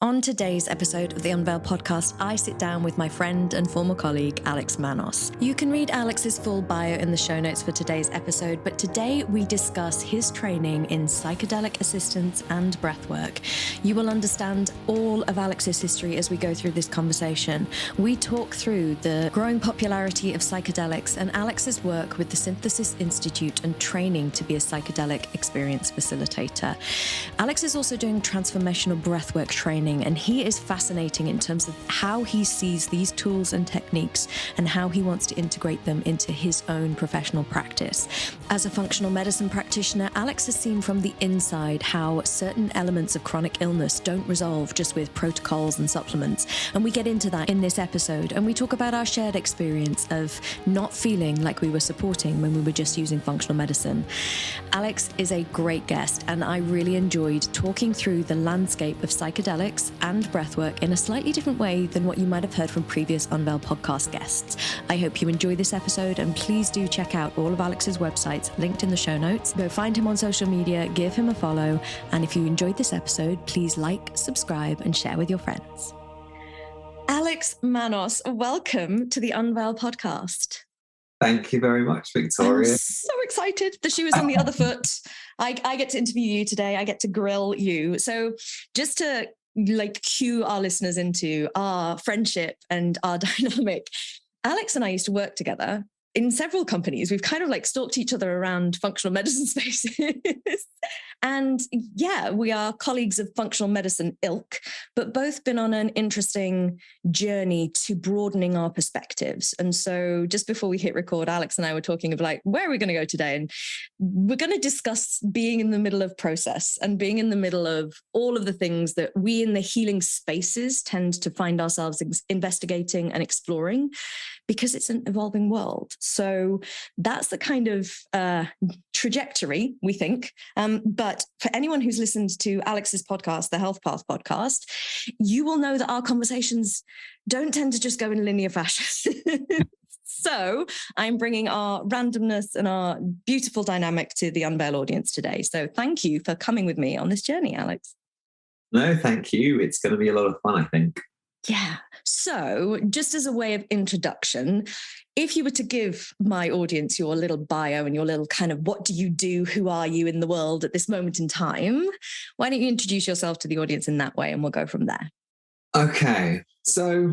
On today's episode of the Unveil podcast, I sit down with my friend and former colleague, Alex Manos. You can read Alex's full bio in the show notes for today's episode, but today we discuss his training in psychedelic assistance and breathwork. You will understand all of Alex's history as we go through this conversation. We talk through the growing popularity of psychedelics and Alex's work with the Synthesis Institute and training to be a psychedelic experience facilitator. Alex is also doing transformational breathwork training, and he is fascinating in terms of how he sees these tools and techniques and how he wants to integrate them into his own professional practice. As a functional medicine practitioner, Alex has seen from the inside how certain elements of chronic illness don't resolve just with protocols and supplements. And we get into that in this episode, and we talk about our shared experience of not feeling like we were supporting when we were just using functional medicine. Alex is a great guest, and I really enjoyed talking through the landscape of psychedelics and breathwork in a slightly different way than what you might have heard from previous Unveil podcast guests. I hope you enjoy this episode, and please do check out all of Alex's websites linked in the show notes. Go find him on social media, give him a follow, and if you enjoyed this episode, please like, subscribe, and share with your friends. Alex Manos, welcome to the Unveil podcast. Thank you very much, Victoria. I'm so excited. The shoe is on the other foot. I get to interview you today. I get to grill you. So just to cue our listeners into our friendship and our dynamic, Alex and I used to work together in several companies. We've kind of stalked each other around functional medicine spaces. And yeah, we are colleagues of functional medicine ilk, but both been on an interesting journey to broadening our perspectives. And so just before we hit record, Alex and I were talking of where are we going to go today? And we're going to discuss being in the middle of process and being in the middle of all of the things that we in the healing spaces tend to find ourselves investigating and exploring, because it's an evolving world. So that's the kind of trajectory, we think. But for anyone who's listened to Alex's podcast, the Health Path podcast, you will know that our conversations don't tend to just go in linear fashion. So I'm bringing our randomness and our beautiful dynamic to the Unveil audience today. So thank you for coming with me on this journey, Alex. No, thank you. It's going to be a lot of fun, I think. Yeah. So just as a way of introduction, if you were to give my audience your little bio and your little kind of what do you do, who are you in the world at this moment in time, why don't you introduce yourself to the audience in that way, and we'll go from there. Okay. So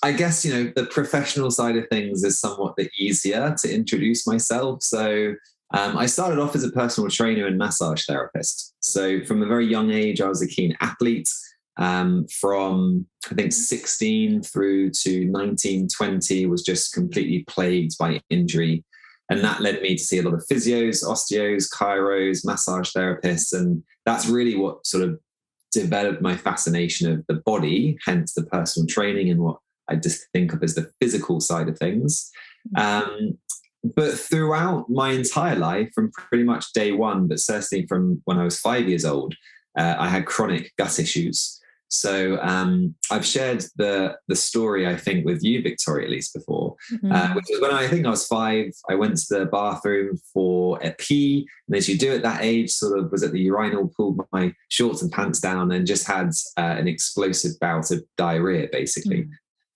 I guess, the professional side of things is somewhat the easier to introduce myself. So I started off as a personal trainer and massage therapist. So from a very young age, I was a keen athlete. From I think 16 through to 19, 20 was just completely plagued by injury. And that led me to see a lot of physios, osteos, chiros, massage therapists. And that's really what sort of developed my fascination of the body, hence the personal training and what I just think of as the physical side of things. But throughout my entire life, from pretty much day one, but certainly from when I was 5 years old, I had chronic gut issues. So I've shared the story, I think, with you, Victoria, at least before, which was when I think I was 5. I went to the bathroom for a pee, and as you do at that age, sort of was at the urinal, pulled my shorts and pants down, and just had an explosive bout of diarrhea, basically.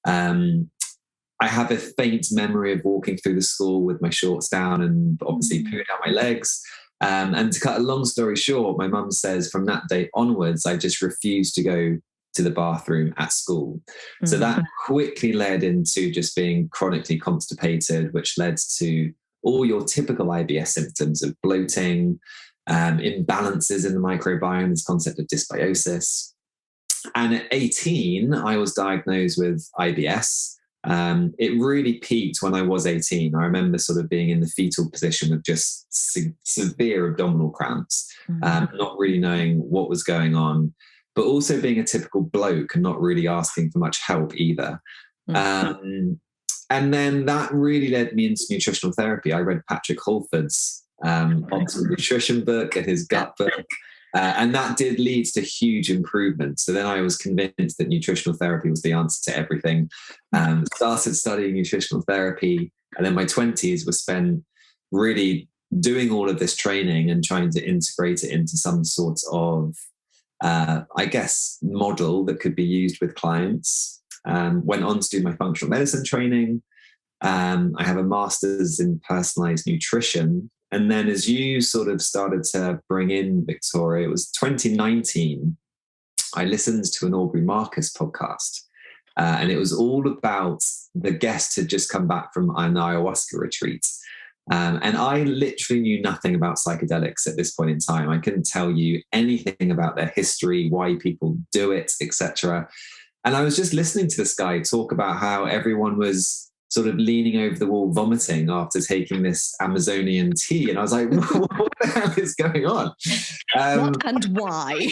I have a faint memory of walking through the school with my shorts down and obviously pooing down my legs. And to cut a long story short, my mum says from that day onwards, I just refused to go to the bathroom at school. So that quickly led into just being chronically constipated, which led to all your typical IBS symptoms of bloating, imbalances in the microbiome, this concept of dysbiosis. And at 18, I was diagnosed with IBS. It really peaked when I was 18. I remember sort of being in the fetal position with just severe abdominal cramps, not really knowing what was going on, but also being a typical bloke and not really asking for much help either. And then that really led me into nutritional therapy. I read Patrick Holford's Optimal Nutrition book and his gut book. And that did lead to huge improvements. So then I was convinced that nutritional therapy was the answer to everything. Started studying nutritional therapy. And then my 20s was spent really doing all of this training and trying to integrate it into some sort of I guess, model that could be used with clients. Went on to do my functional medicine training. I have a master's in personalized nutrition. And then as you sort of started to bring in Victoria, it was 2019, I listened to an Aubrey Marcus podcast. And it was all about, the guest had just come back from an ayahuasca retreat. And I literally knew nothing about psychedelics at this point in time. I couldn't tell you anything about their history, why people do it, etc. And I was just listening to this guy talk about how everyone was sort of leaning over the wall, vomiting after taking this Amazonian tea. And I was like, what the hell is going on? What and why?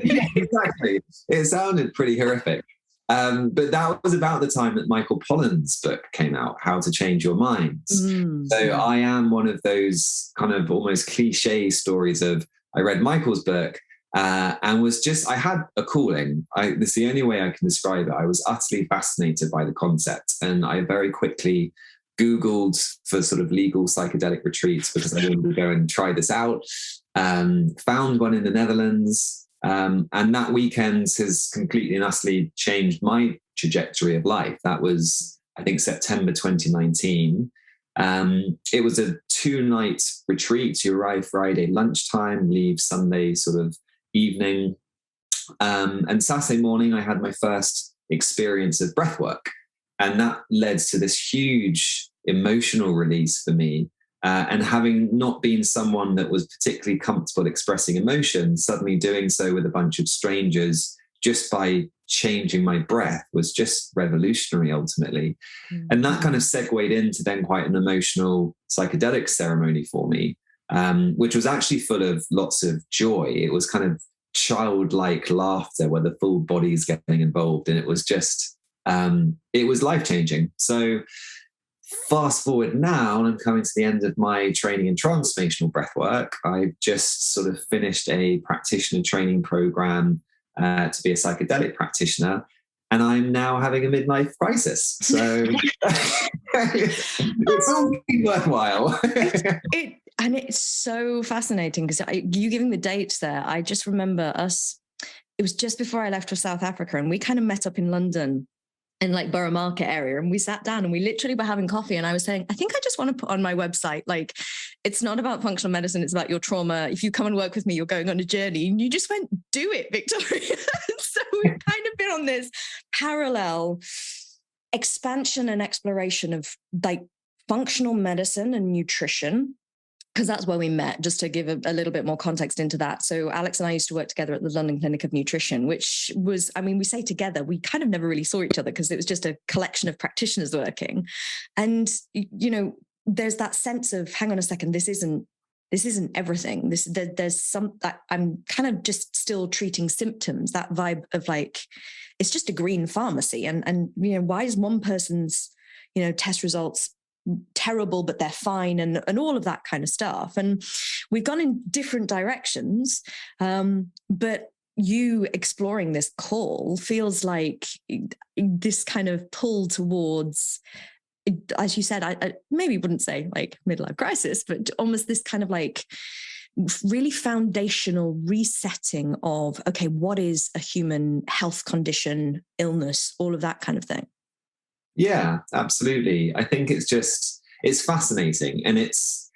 Yeah, exactly. It sounded pretty horrific. But that was about the time that Michael Pollan's book came out, How to Change Your Mind. So I am one of those kind of almost cliche stories of, I read Michael's book and was just, I had a calling. This is the only way I can describe it. I was utterly fascinated by the concept. And I very quickly Googled for sort of legal psychedelic retreats because I wanted to go and try this out. Found one in the Netherlands. And that weekend has completely and utterly changed my trajectory of life. That was, I think, September 2019. It was a 2-night retreat. You arrive Friday lunchtime, leave Sunday sort of evening. And Saturday morning, I had my first experience of breathwork. And that led to this huge emotional release for me. And having not been someone that was particularly comfortable expressing emotion, suddenly doing so with a bunch of strangers just by changing my breath was just revolutionary ultimately. And that kind of segued into then quite an emotional psychedelic ceremony for me, which was actually full of lots of joy. It was kind of childlike laughter where the full body's getting involved. And it was just, it was life-changing. So fast forward now, and I'm coming to the end of my training in transformational breathwork. I've just sort of finished a practitioner training program to be a psychedelic practitioner, and I'm now having a midlife crisis. So it's all worthwhile. And it's so fascinating because you giving the dates there, I just remember us, it was just before I left for South Africa, and we kind of met up in London in like Borough Market area, and we sat down and we literally were having coffee, and I was saying, I think I just want to put on my website, like, it's not about functional medicine, it's about your trauma. If you come and work with me, you're going on a journey. And you just went, do it, Victoria. So we've kind of been on this parallel expansion and exploration of like functional medicine and nutrition, because that's where we met, just to give a little bit more context into that. So Alex and I used to work together at the London Clinic of Nutrition, which was, I mean, we say together, we kind of never really saw each other because it was just a collection of practitioners working. And, you know, there's that sense of, hang on a second, this isn't everything. There's some that I'm kind of just still treating symptoms, that vibe of like, it's just a green pharmacy. And you know, why is one person's, you know, test results terrible, but they're fine, and all of that kind of stuff. And we've gone in different directions. But you exploring this call feels like this kind of pull towards, as you said, I maybe wouldn't say like midlife crisis, but almost this kind of like really foundational resetting of, okay, what is a human health condition, illness, all of that kind of thing. Yeah, absolutely. I think it's fascinating, and it's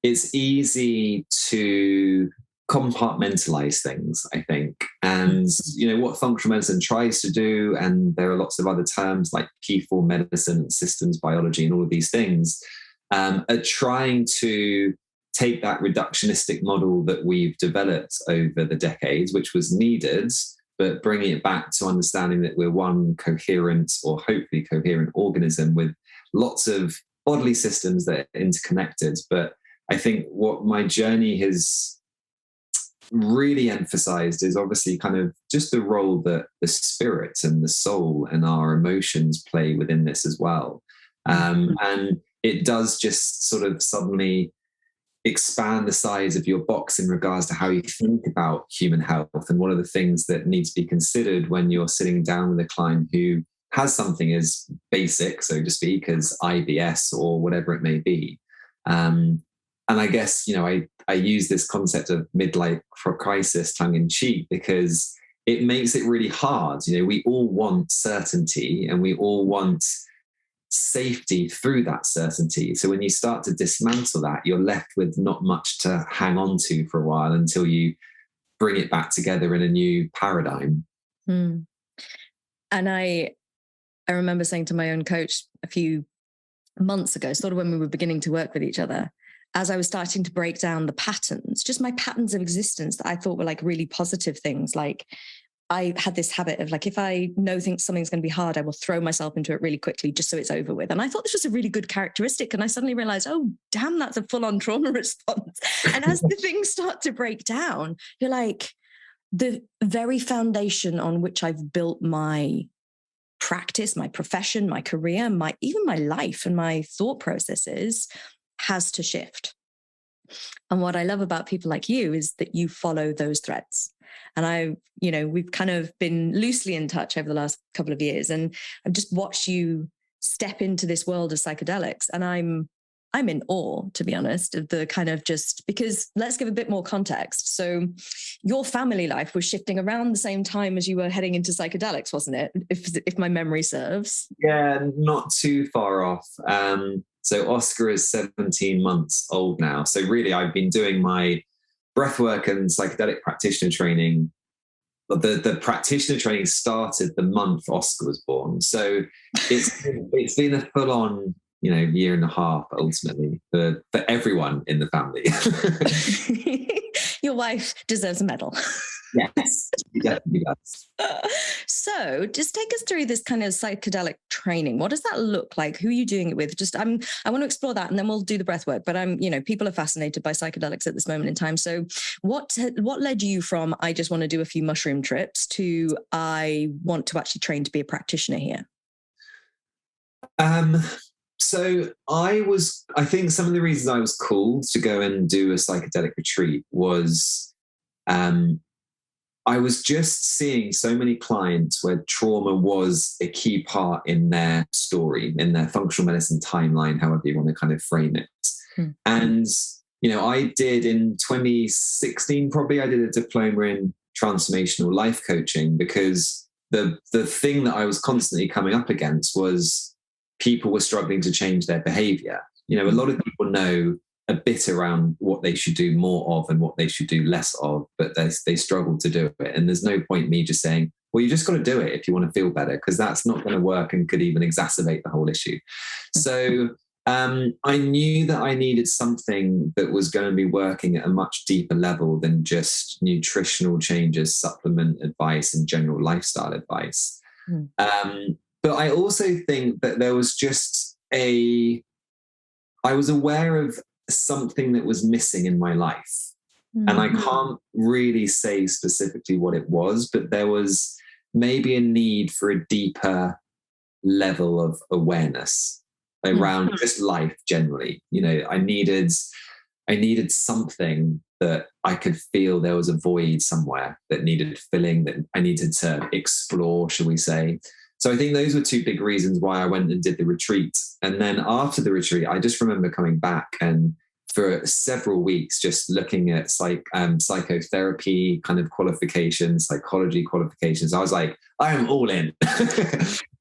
easy to compartmentalize things, I think. And, you know, what functional medicine tries to do, and there are lots of other terms like P4 medicine and systems biology and all of these things, are trying to take that reductionistic model that we've developed over the decades, which was needed, but bringing it back to understanding that we're one coherent, or hopefully coherent, organism with lots of bodily systems that are interconnected. But I think what my journey has really emphasized is obviously kind of just the role that the spirit and the soul and our emotions play within this as well. And it does just sort of suddenly expand the size of your box in regards to how you think about human health, and one of the things that needs to be considered when you're sitting down with a client who has something as basic, so to speak, as IBS or whatever it may be. And I guess, you know, I use this concept of midlife crisis tongue in cheek because it makes it really hard. We all want certainty and we all want safety through that certainty. So when you start to dismantle that, you're left with not much to hang on to for a while until you bring it back together in a new paradigm. And I remember saying to my own coach a few months ago, sort of when we were beginning to work with each other, as I was starting to break down the patterns, just my patterns of existence that I thought were like really positive things. Like I had this habit of like, if I think something's going to be hard, I will throw myself into it really quickly just so it's over with. And I thought this was a really good characteristic. And I suddenly realized, oh, damn, that's a full-on trauma response. And as the things start to break down, you're like, the very foundation on which I've built my practice, my profession, my career, even my life and my thought processes has to shift. And what I love about people like you is that you follow those threads. And we've kind of been loosely in touch over the last couple of years, and I've just watched you step into this world of psychedelics. And I'm in awe, to be honest, of the kind of just because let's give a bit more context. So your family life was shifting around the same time as you were heading into psychedelics, wasn't it? If my memory serves. Yeah, not too far off. So Oscar is 17 months old now. So really, I've been doing my breathwork and psychedelic practitioner training. The practitioner training started the month Oscar was born. So it's been a full-on, year and a half ultimately for everyone in the family. Your wife deserves a medal. Yes, she definitely does. So just take us through this kind of psychedelic training. What does that look like? Who are you doing it with? I want to explore that and then we'll do the breath work. But people are fascinated by psychedelics at this moment in time. So what led you from, I just want to do a few mushroom trips to, I want to actually train to be a practitioner here? So I think some of the reasons I was called to go and do a psychedelic retreat was, I was just seeing so many clients where trauma was a key part in their story, in their functional medicine timeline, however you want to kind of frame it. And, I did in 2016, probably I did a diploma in transformational life coaching because the thing that I was constantly coming up against was people were struggling to change their behavior. A lot of people know a bit around what they should do more of and what they should do less of, but they struggle to do it. And there's no point me just saying, well, you just got to do it if you want to feel better, because that's not going to work and could even exacerbate the whole issue. So I knew that I needed something that was going to be working at a much deeper level than just nutritional changes, supplement advice, and general lifestyle advice. But I also think that there was just I was aware of something that was missing in my life. And I can't really say specifically what it was, but there was maybe a need for a deeper level of awareness around just life generally. I needed something that I could feel there was a void somewhere that needed filling, that I needed to explore, shall we say. So I think those were two big reasons why I went and did the retreat. And then after the retreat, I just remember coming back and for several weeks just looking at psychotherapy kind of qualifications, psychology qualifications. I was like, I am all in.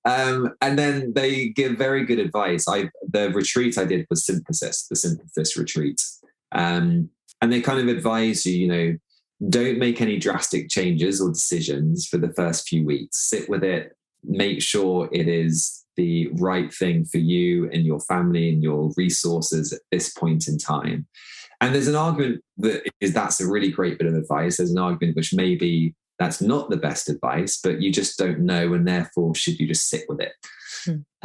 And then they give very good advice. The retreat I did was the synthesis retreat. And they kind of advise you, don't make any drastic changes or decisions for the first few weeks. Sit with it. Make sure it is the right thing for you and your family and your resources at this point in time. And there's an argument that's a really great bit of advice. There's an argument which maybe that's not the best advice, but you just don't know, and therefore should you just sit with it.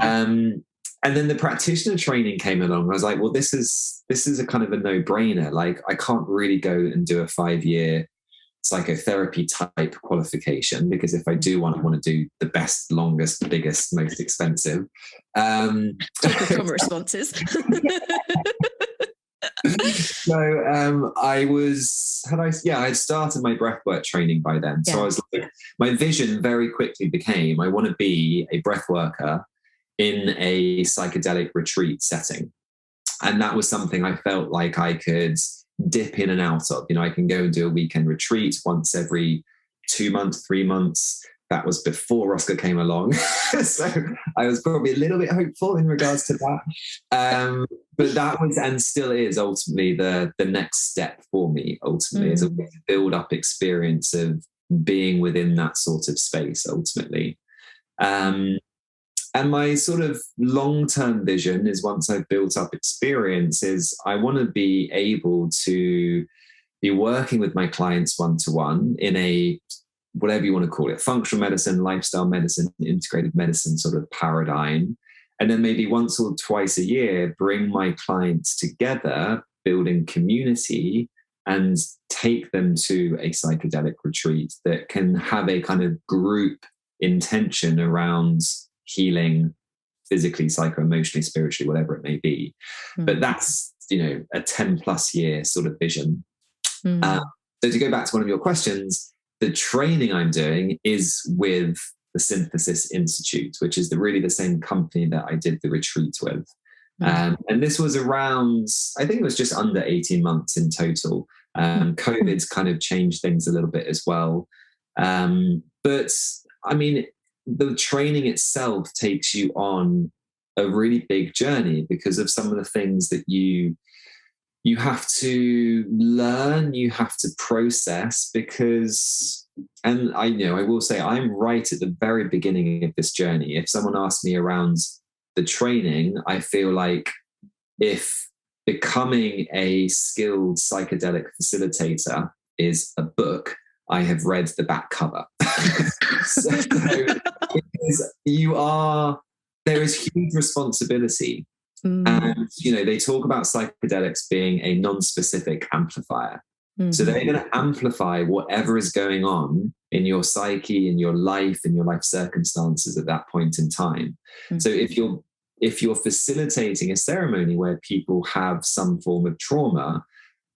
And then the practitioner training came along. I was like, well, this is a kind of a no-brainer. Like, I can't really go and do a 5-year psychotherapy type qualification, because if I do I want to do the best, longest, biggest, most expensive. Typical responses. So I had started my breathwork training by then. So I was like, my vision very quickly became, I want to be a breathworker in a psychedelic retreat setting. And that was something I felt like I could dip in and out of. I can go and do a weekend retreat once every 2 months, 3 months. That was before Roscoe came along. So I was probably a little bit hopeful in regards to that. But that was, and still is, ultimately the next step for me, ultimately, is a way to build up experience of being within that sort of space, ultimately. And my sort of long-term vision is, once I've built up experience, is I want to be able to be working with my clients one-to-one in a, whatever you want to call it, functional medicine, lifestyle medicine, integrated medicine sort of paradigm. And then maybe once or twice a year, bring my clients together, building community, and take them to a psychedelic retreat that can have a kind of group intention around healing physically, psycho-emotionally, spiritually, whatever it may be. But that's, a 10 plus year sort of vision. So to go back to one of your questions, the training I'm doing is with the Synthesis Institute, which is really the same company that I did the retreat with. And this was around, I think it was just under 18 months in total. COVID's kind of changed things a little bit as well. But I mean, the training itself takes you on a really big journey because of some of the things that you have to learn, you have to process, because, and I will say I'm right at the very beginning of this journey. If someone asked me around the training, I feel like if becoming a skilled psychedelic facilitator is a book, I have read the back cover. So because there is huge responsibility. And, they talk about psychedelics being a non-specific amplifier. So they're going to amplify whatever is going on in your psyche, in your life circumstances at that point in time. So if you're facilitating a ceremony where people have some form of trauma,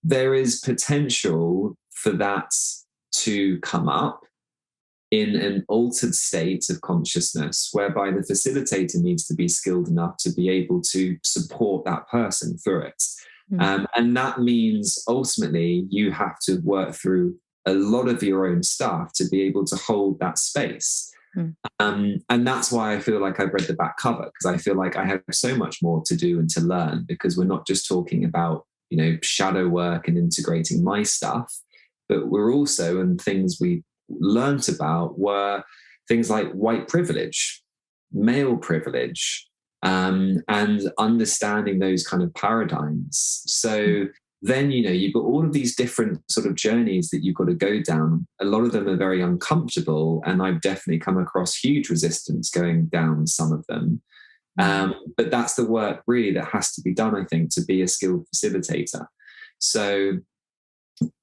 there is potential for that to come up in an altered state of consciousness, whereby the facilitator needs to be skilled enough to be able to support that person through it. And that means ultimately you have to work through a lot of your own stuff to be able to hold that space. And that's why I feel like I've read the back cover, because I feel like I have so much more to do and to learn, because we're not just talking about, shadow work and integrating my stuff, but we're also, and things we learnt about were things like white privilege, male privilege, and understanding those kind of paradigms. So then, you've got all of these different sort of journeys that you've got to go down. A lot of them are very uncomfortable, and I've definitely come across huge resistance going down some of them. But that's the work really that has to be done, I think, to be a skilled facilitator. So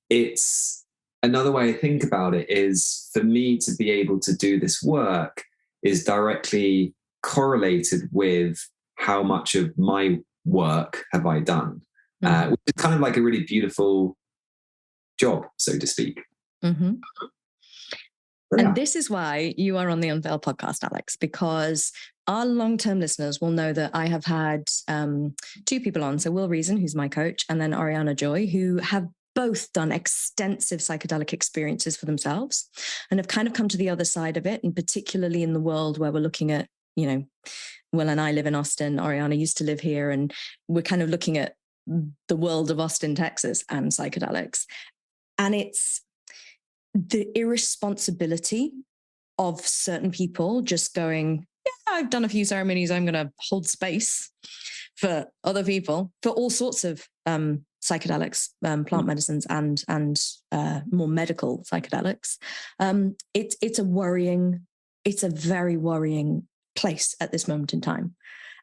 it's, another way I think about it is, for me to be able to do this work is directly correlated with how much of my work have I done, which is kind of like a really beautiful job, so to speak. And this is why you are on the Unveil podcast, Alex, because our long-term listeners will know that I have had 2 people on. So Will Reason, who's my coach, and then Ariana Joy, who have both done extensive psychedelic experiences for themselves and have kind of come to the other side of it, and particularly in the world where we're looking at, Will and I live in Austin, Ariana used to live here, and we're kind of looking at the world of Austin, Texas, and psychedelics. And it's the irresponsibility of certain people just going, yeah, I've done a few ceremonies, I'm going to hold space for other people, for all sorts of psychedelics, plant medicines, and more medical psychedelics. It's a very worrying place at this moment in time.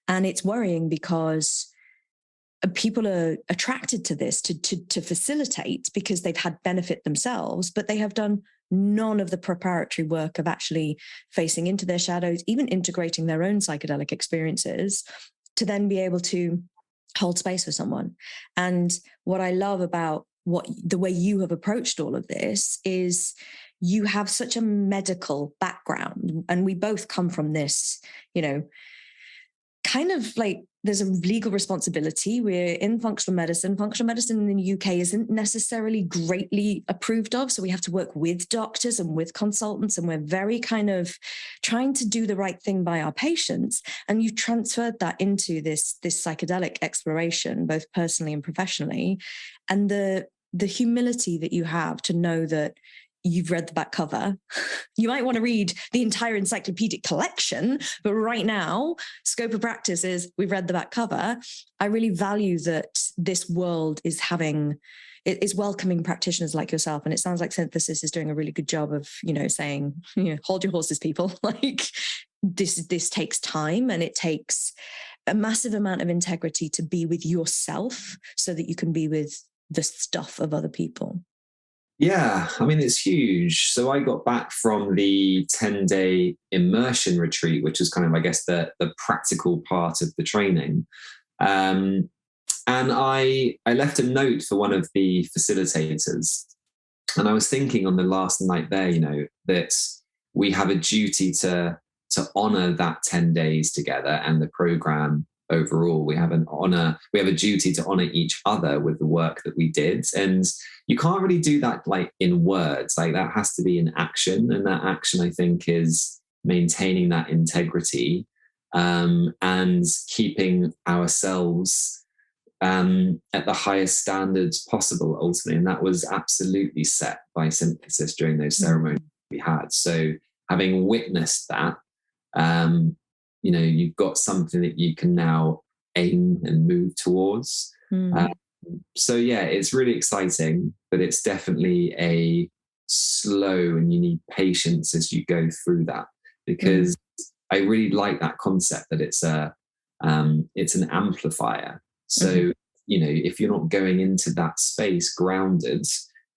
And it's worrying because people are attracted to this to facilitate, because they've had benefit themselves, but they have done none of the preparatory work of actually facing into their shadows, even integrating their own psychedelic experiences to then be able to hold space for someone. And what I love about the way you have approached all of this is you have such a medical background, and we both come from this, kind of like there's a legal responsibility. We're in functional medicine. Functional medicine in the UK isn't necessarily greatly approved of. So we have to work with doctors and with consultants, and we're very kind of trying to do the right thing by our patients. And you transferred that into this psychedelic exploration, both personally and professionally. And the humility that you have to know that you've read the back cover. You might want to read the entire encyclopedic collection, but right now, scope of practice is we've read the back cover. I really value that this world is welcoming practitioners like yourself. And it sounds like Synthesis is doing a really good job of, saying, hold your horses, people. Like this takes time, and it takes a massive amount of integrity to be with yourself so that you can be with the stuff of other people. Yeah, I mean, it's huge. So I got back from the 10-day immersion retreat, which was kind of, I guess, the practical part of the training. And I left a note for one of the facilitators. And I was thinking on the last night there, that we have a duty to honor that 10 days together and the program overall. We have a duty to honor each other with the work that we did. And you can't really do that like in words. Like that has to be in action. And that action, I think, is maintaining that integrity and keeping ourselves at the highest standards possible, ultimately. And that was absolutely set by Synthesis during those ceremonies we had. So having witnessed that, you've got something that you can now aim and move towards. So yeah, it's really exciting, but it's definitely a slow, and you need patience as you go through that, because I really like that concept that it's an amplifier. So, if you're not going into that space grounded,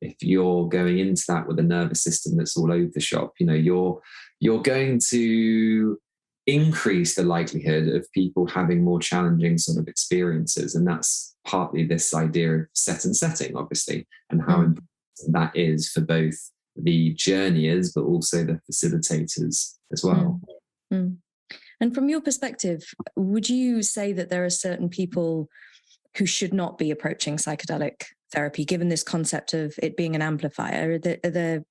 if you're going into that with a nervous system that's all over the shop, you're going to increase the likelihood of people having more challenging sort of experiences. And that's partly this idea of set and setting, obviously, and how important that is for both the journeyers, but also the facilitators as well. And from your perspective, would you say that there are certain people who should not be approaching psychedelic therapy, given this concept of it being an amplifier? Are there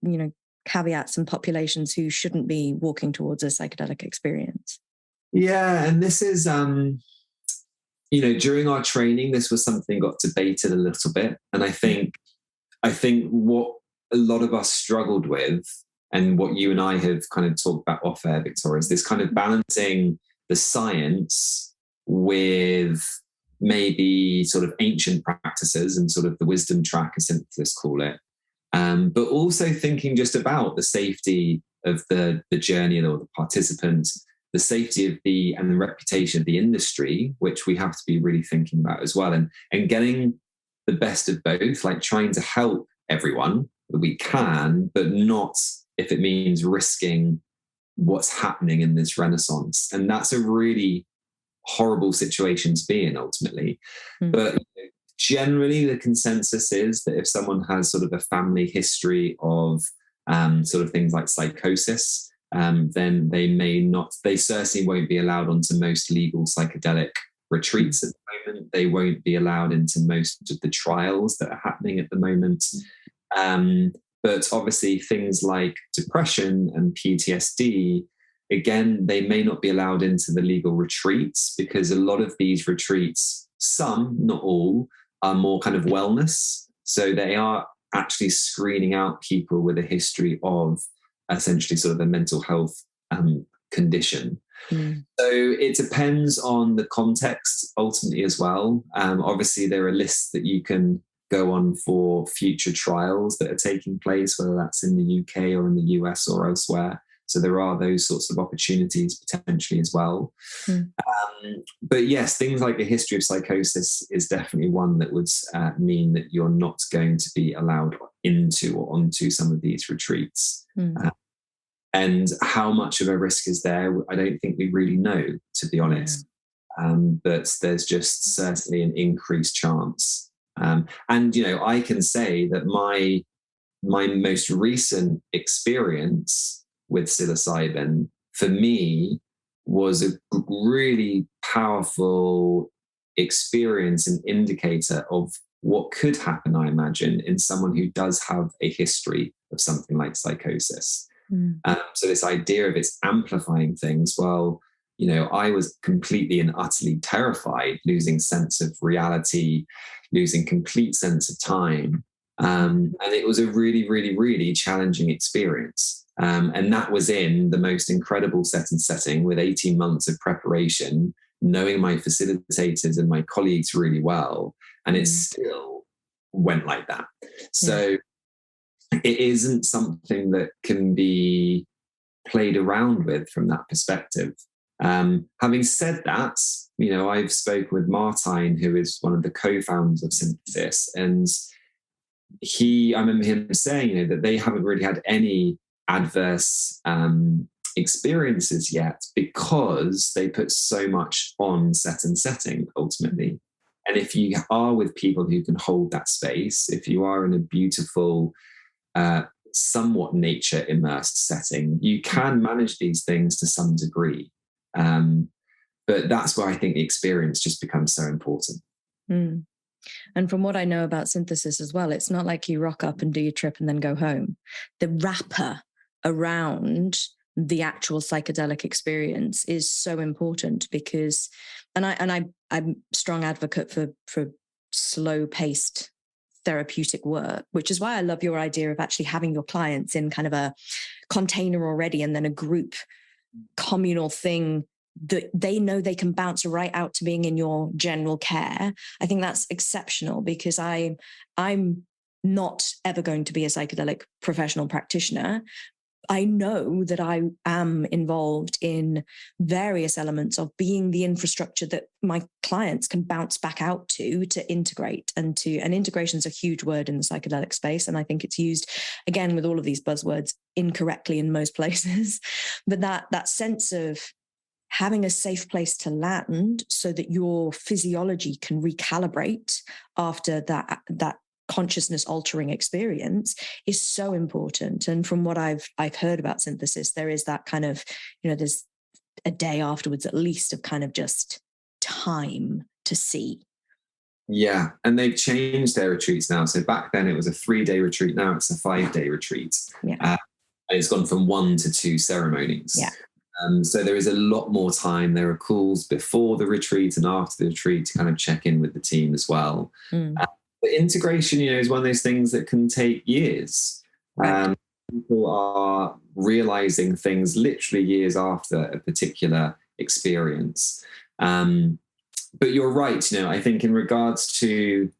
caveats and populations who shouldn't be walking towards a psychedelic experience? Yeah, and this is, during our training, this was something got debated a little bit. And I think what a lot of us struggled with, and what you and I have kind of talked about off air, Victoria, is this kind of balancing the science with maybe sort of ancient practices and sort of the wisdom track, as Synthesis call it. But also thinking just about the safety of the journey or the participants, the safety of the reputation of the industry, which we have to be really thinking about as well, and getting the best of both, like trying to help everyone that we can, but not if it means risking what's happening in this renaissance. And that's a really horrible situation to be in ultimately. But generally, the consensus is that if someone has sort of a family history of sort of things like psychosis, then they certainly won't be allowed onto most legal psychedelic retreats at the moment. They won't be allowed into most of the trials that are happening at the moment. But obviously things like depression and PTSD, again, they may not be allowed into the legal retreats, because a lot of these retreats, some, not all, are more kind of wellness. So they are actually screening out people with a history of essentially sort of a mental health condition. So it depends on the context ultimately as well. Obviously, there are lists that you can go on for future trials that are taking place, whether that's in the UK or in the US or elsewhere. So there are those sorts of opportunities potentially as well. But yes, things like a history of psychosis is definitely one that would mean that you're not going to be allowed into or onto some of these retreats. And how much of a risk is there? I don't think we really know, to be honest. But there's just certainly an increased chance. And, I can say that my most recent experience with psilocybin, for me, was a really powerful experience and indicator of what could happen, I imagine, in someone who does have a history of something like psychosis. So this idea of it's amplifying things, well, I was completely and utterly terrified, losing sense of reality, losing complete sense of time. And it was a really, really, really challenging experience. And that was in the most incredible setting with 18 months of preparation, knowing my facilitators and my colleagues really well. And it still went like that. So it isn't something that can be played around with from that perspective. Having said that, I've spoken with Martijn, who is one of the co-founders of Synthesis, and I remember him saying, that they haven't really had any adverse experiences yet because they put so much on set and setting ultimately. And if you are with people who can hold that space, if you are in a beautiful, somewhat nature immersed setting, you can manage these things to some degree. But that's where I think the experience just becomes so important. And from what I know about Synthesis as well, it's not like you rock up and do your trip and then go home. The wrapper around the actual psychedelic experience is so important because, I'm a strong advocate for slow-paced therapeutic work, which is why I love your idea of actually having your clients in kind of a container already and then a group communal thing that they know they can bounce right out to being in your general care. I think that's exceptional because I'm not ever going to be a psychedelic professional practitioner. I know that I am involved in various elements of being the infrastructure that my clients can bounce back out to integrate and integration is a huge word in the psychedelic space. And I think it's used again with all of these buzzwords incorrectly in most places, but that sense of having a safe place to land so that your physiology can recalibrate after that consciousness altering experience is so important. And from what I've heard about Synthesis, there is that kind of, there's a day afterwards at least of kind of just time to see. Yeah. And they've changed their retreats now. So back then it was a 3-day retreat. Now it's a 5-day retreat. Yeah. And it's gone from 1 to 2 ceremonies. Yeah. So there is a lot more time. There are calls before the retreat and after the retreat to kind of check in with the team as well. But integration, is one of those things that can take years. Right. People are realizing things literally years after a particular experience. But you're right, I think in regards to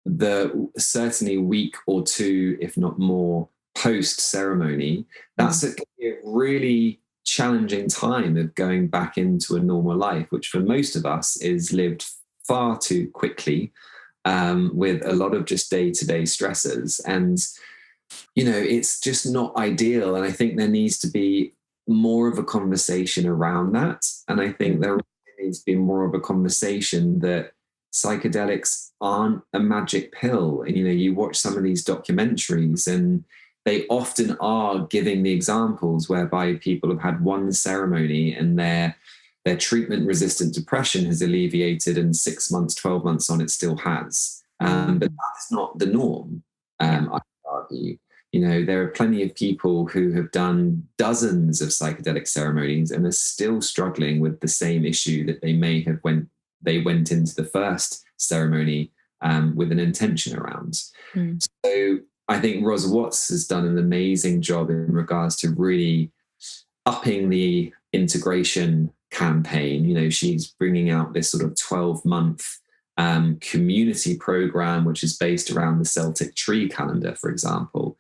the certainly week or two, if not more, post ceremony, that's a really challenging time of going back into a normal life, which for most of us is lived far too quickly. With a lot of just day-to-day stresses. And, it's just not ideal. And I think there needs to be more of a conversation around that. And I think there needs to be more of a conversation that psychedelics aren't a magic pill. And, you watch some of these documentaries and they often are giving the examples whereby people have had one ceremony and their treatment-resistant depression has alleviated, and 6 months, 12 months on, it still has. But that's not the norm, I would argue. There are plenty of people who have done dozens of psychedelic ceremonies and are still struggling with the same issue that they may have when they went into the first ceremony with an intention around. So I think Ros Watts has done an amazing job in regards to really upping the integration campaign. She's bringing out this sort of 12-month community program, which is based around the Celtic tree calendar, for example.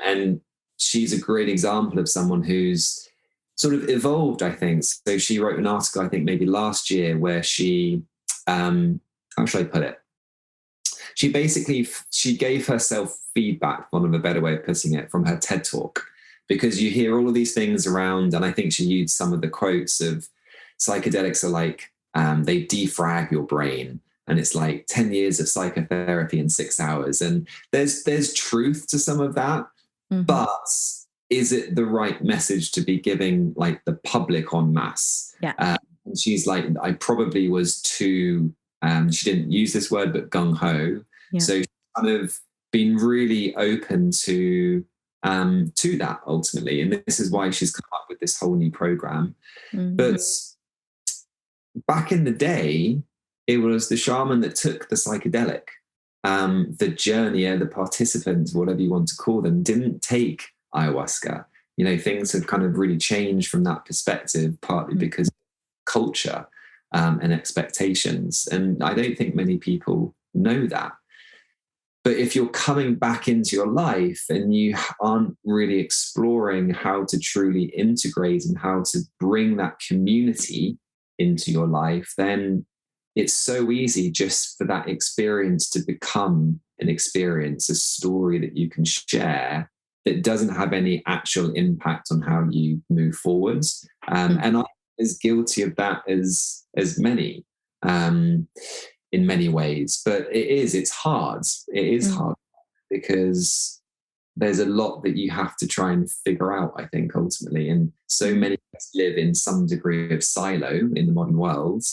And she's a great example of someone who's sort of evolved, I think. So she wrote an article, I think maybe last year, where she, how should I put it? She gave herself feedback, for want of a better way of putting it, from her TED Talk. Because you hear all of these things around, and I think she used some of the quotes of psychedelics are like, they defrag your brain. And it's like 10 years of psychotherapy in 6 hours. And there's truth to some of that. But is it the right message to be giving like the public en masse? And she's like, I probably was too, she didn't use this word, but gung-ho. Yeah. So she's kind of been really open to that ultimately. And this is why she's come up with this whole new program. But back in the day, it was the shaman that took the psychedelic. The journeyer, the participants, whatever you want to call them, didn't take ayahuasca. You know, things have kind of really changed from that perspective, partly because of culture and expectations. And I don't think many people know that. But if you're coming back into your life and you aren't really exploring how to truly integrate and how to bring that community into your life, then it's so easy just for that experience to become an experience, a story that you can share that doesn't have any actual impact on how you move forwards. And I'm as guilty of that as many. In many ways, but it's hard. It is hard because there's a lot that you have to try and figure out, I think, ultimately. And so many of us live in some degree of silo in the modern world.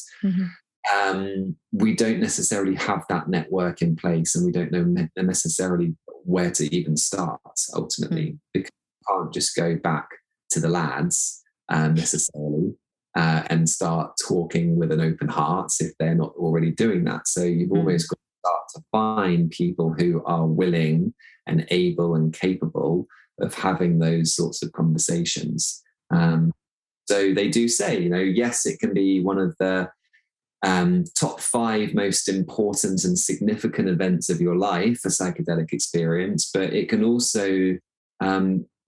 We don't necessarily have that network in place, and we don't know necessarily where to even start ultimately, because you can't just go back to the lads necessarily. And start talking with an open heart if they're not already doing that. So you've always got to start to find people who are willing and able and capable of having those sorts of conversations. So they do say, you know, yes, it can be one of the top 5 most important and significant events of your life, a psychedelic experience, but it can also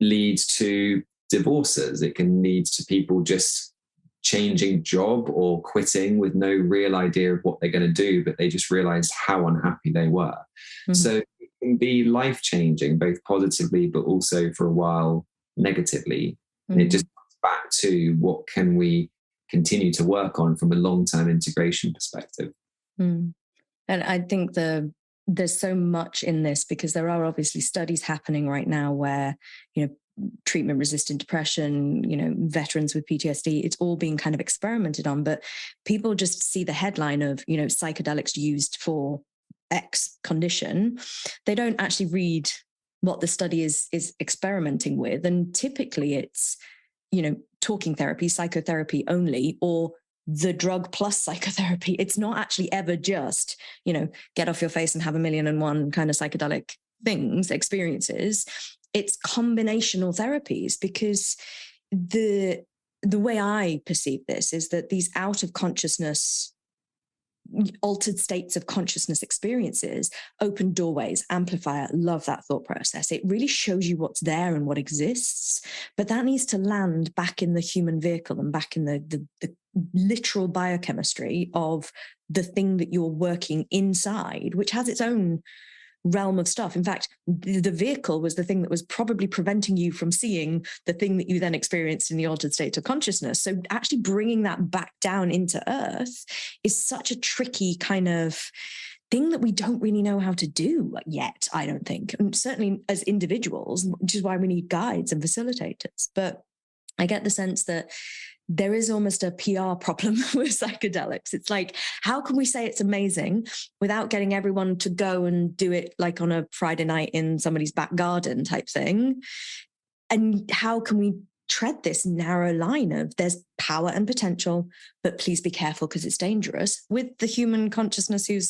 lead to divorces. It can lead to people just changing job or quitting with no real idea of what they're going to do, but they just realized how unhappy they were. So it can be life-changing, both positively, but also for a while negatively. And it just comes back to what can we continue to work on from a long-term integration perspective. And I think there's so much in this, because there are obviously studies happening right now where, you know, treatment-resistant depression, you know, veterans with PTSD, it's all being kind of experimented on, but people just see the headline of, you know, psychedelics used for X condition. They don't actually read what the study is experimenting with. And typically it's, you know, talking therapy, psychotherapy only, or the drug plus psychotherapy. It's not actually ever just, you know, get off your face and have 1,000,001 kind of psychedelic experiences. It's combinational therapies, because the way I perceive this is that these out of consciousness, altered states of consciousness experiences open doorways, amplifier. Love that thought process. It really shows you what's there and what exists, but that needs to land back in the human vehicle and back in the literal biochemistry of the thing that you're working inside, which has its own realm of stuff. In fact, the vehicle was the thing that was probably preventing you from seeing the thing that you then experienced in the altered state of consciousness. So actually bringing that back down into earth is such a tricky kind of thing that we don't really know how to do yet, I don't think. And certainly as individuals, which is why we need guides and facilitators. But I get the sense that there is almost a PR problem with psychedelics. It's like, how can we say it's amazing without getting everyone to go and do it like on a Friday night in somebody's back garden type thing? And how can we tread this narrow line of there's power and potential, but please be careful because it's dangerous, with the human consciousness who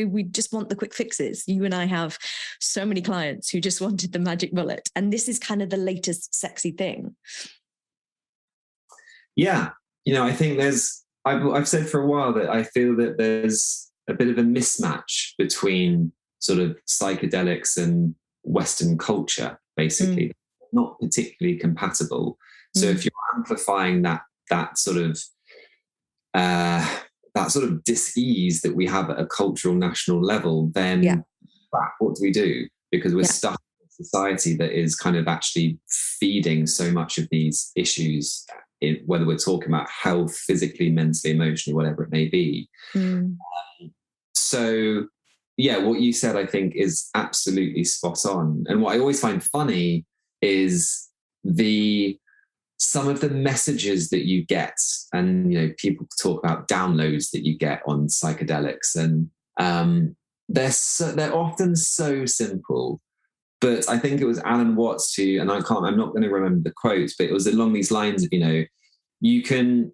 we just want the quick fixes. You and I have so many clients who just wanted the magic bullet. And this is kind of the latest sexy thing. Yeah, you know, I think I've said for a while that I feel that there's a bit of a mismatch between sort of psychedelics and Western culture, basically, not particularly compatible. So if you're amplifying that sort of dis-ease that we have at a cultural national level, then what do we do? Because we're stuck in a society that is kind of actually feeding so much of these issues, whether we're talking about health, physically, mentally, emotionally, whatever it may be. So, yeah, what you said, I think, is absolutely spot on. And what I always find funny is the some of the messages that you get, and people talk about downloads that you get on psychedelics, and they're often so simple. But I think it was Alan Watts who, and I'm not going to remember the quote, but it was along these lines of, you can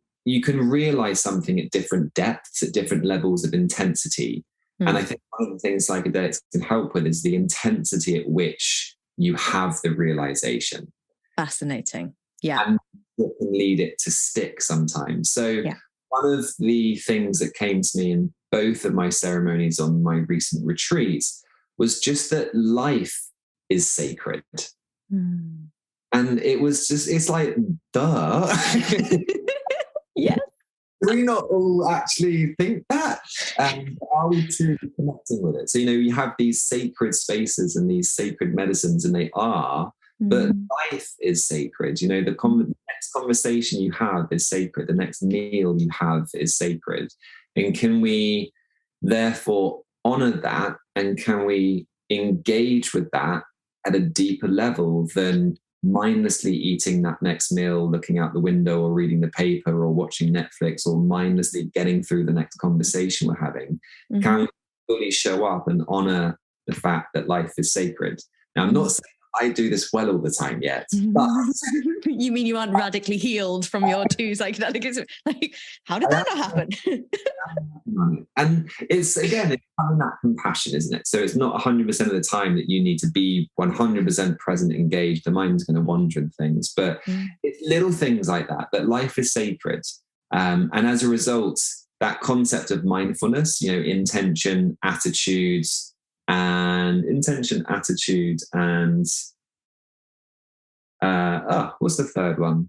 realize something at different depths, at different levels of intensity. And I think one of the things psychedelics can help with is the intensity at which you have the realization. Fascinating. Yeah. And it can lead it to stick sometimes. So one of the things that came to me in both of my ceremonies on my recent retreats was just that life is sacred. And it was just, it's like, duh. Yeah. Do we not all actually think that? Are we truly connecting with it? So, you have these sacred spaces and these sacred medicines, and they are, but life is sacred. The next conversation you have is sacred. The next meal you have is sacred. And can we therefore honor that? And can we engage with that at a deeper level than mindlessly eating that next meal, looking out the window or reading the paper or watching Netflix, or mindlessly getting through the next conversation we're having? Can we fully show up and honor the fact that life is sacred? Now, I'm not saying I do this well all the time yet, but you mean you aren't radically healed from your 2 psychedelics? Like, how did that not happen? And it's having that compassion, isn't it? So it's not 100% of the time that you need to be 100% present, engaged. The mind's going to wander and things, but it's little things like that life is sacred. And as a result, that concept of mindfulness, intention, attitude, and what's the third one?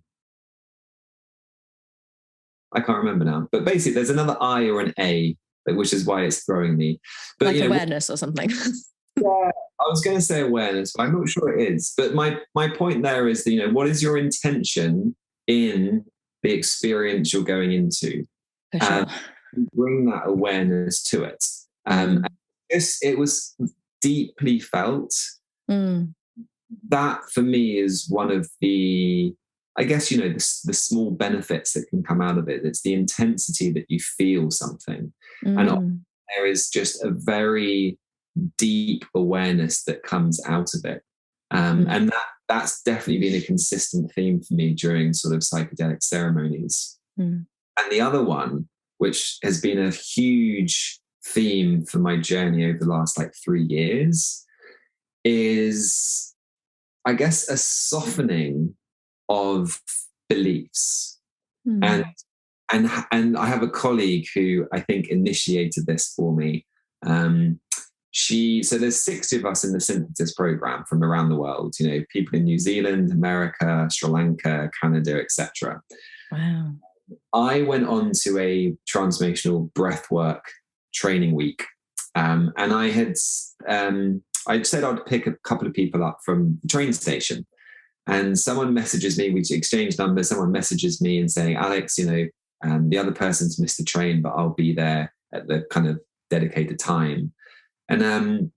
I can't remember now. But basically, there's another I or an A, which is why it's throwing me. But like awareness or something. Yeah, I was going to say awareness, but I'm not sure it is. But my point there is that, what is your intention in the experience you're going into? For sure. Bring that awareness to it. It was deeply felt. That for me is one of the, I guess, the small benefits that can come out of it. It's the intensity that you feel something. And there is just a very deep awareness that comes out of it. And that's definitely been a consistent theme for me during sort of psychedelic ceremonies. And the other one, which has been a huge theme for my journey over the last 3 years, is, I guess, a softening of beliefs. And I have a colleague who I think initiated this for me. So there's 60 of us in the synthesis program from around the world, people in New Zealand, America, Sri Lanka, Canada, etc. Wow. I went on to a transformational breathwork training week. And I'd said I'd pick a couple of people up from the train station. And someone messages me, we exchange numbers, someone messages me and saying, Alex, the other person's missed the train, but I'll be there at the kind of dedicated time. And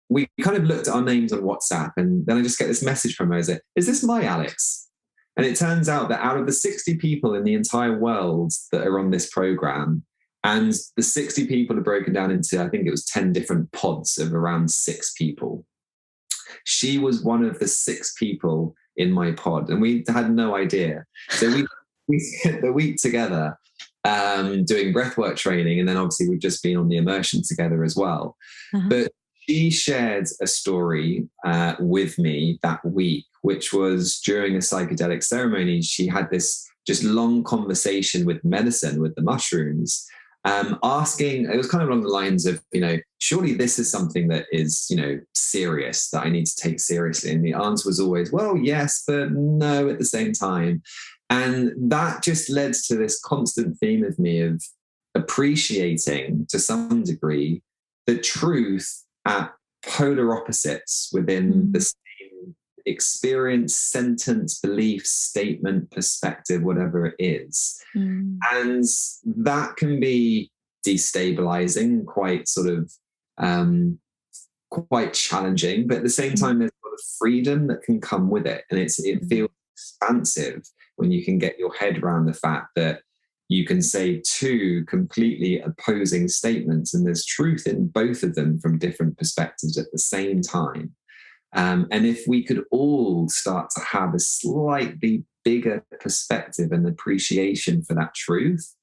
we kind of looked at our names on WhatsApp, and then I just get this message from her, is this my Alex? And it turns out that out of the 60 people in the entire world that are on this program, and the 60 people are broken down into, I think it was 10 different pods of around 6 people. She was one of the 6 people in my pod, and we had no idea. So we spent the week together doing breathwork training, and then obviously we've just been on the immersion together as well. But she shared a story with me that week, which was during a psychedelic ceremony. She had this just long conversation with medicine, with the mushrooms, asking, it was kind of along the lines of, surely this is something that is, serious, that I need to take seriously. And the answer was always, well, yes, but no at the same time. And that just led to this constant theme of me of appreciating, to some degree, the truth at polar opposites within the same experience, sentence, belief, statement, perspective, whatever it is. And that can be destabilizing, quite sort of quite challenging, but at the same time there's a lot of freedom that can come with it, and it feels expansive. when you can get your head around the fact that you can say two completely opposing statements and there's truth in both of them from different perspectives at the same time. And if we could all start to have a slightly bigger perspective and appreciation for that truth,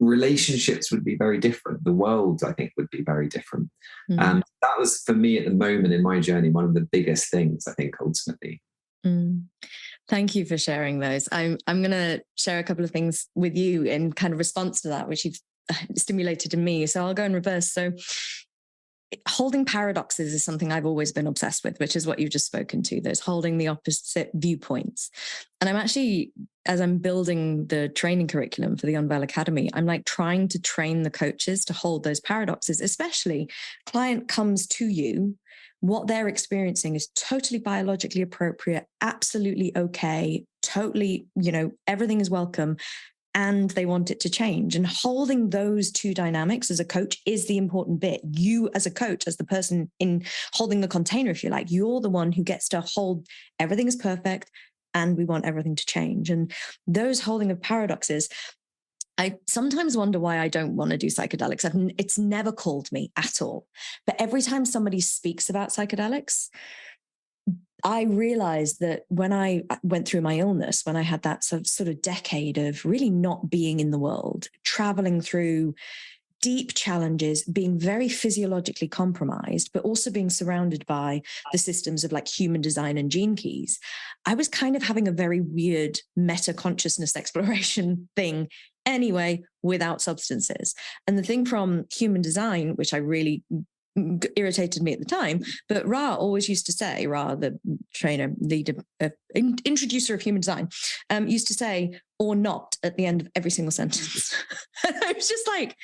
relationships would be very different. The world, I think, would be very different. That was, for me at the moment in my journey, one of the biggest things, I think, ultimately. Thank you for sharing those. I'm going to share a couple of things with you in kind of response to that, which you've stimulated in me. So I'll go in reverse. So holding paradoxes is something I've always been obsessed with, which is what you've just spoken to, those holding the opposite viewpoints. And I'm actually, as I'm building the training curriculum for the Unveil Academy, I'm like trying to train the coaches to hold those paradoxes, especially client comes to you, what they're experiencing is totally biologically appropriate, absolutely okay, totally, everything is welcome. And they want it to change. And holding those two dynamics as a coach is the important bit. You as a coach, as the person in holding the container, if you like, you're the one who gets to hold everything is perfect and we want everything to change. And those holding of paradoxes, I sometimes wonder why I don't want to do psychedelics. It's never called me at all. But every time somebody speaks about psychedelics, I realized that when I went through my illness, when I had that sort of decade of really not being in the world, traveling through deep challenges, being very physiologically compromised, but also being surrounded by the systems of like human design and gene keys, I was kind of having a very weird meta consciousness exploration thing anyway, without substances. And the thing from human design, which I really irritated me at the time, but Ra always used to say, Ra, the trainer, leader, introducer of human design, used to say, or not, at the end of every single sentence. I was just like,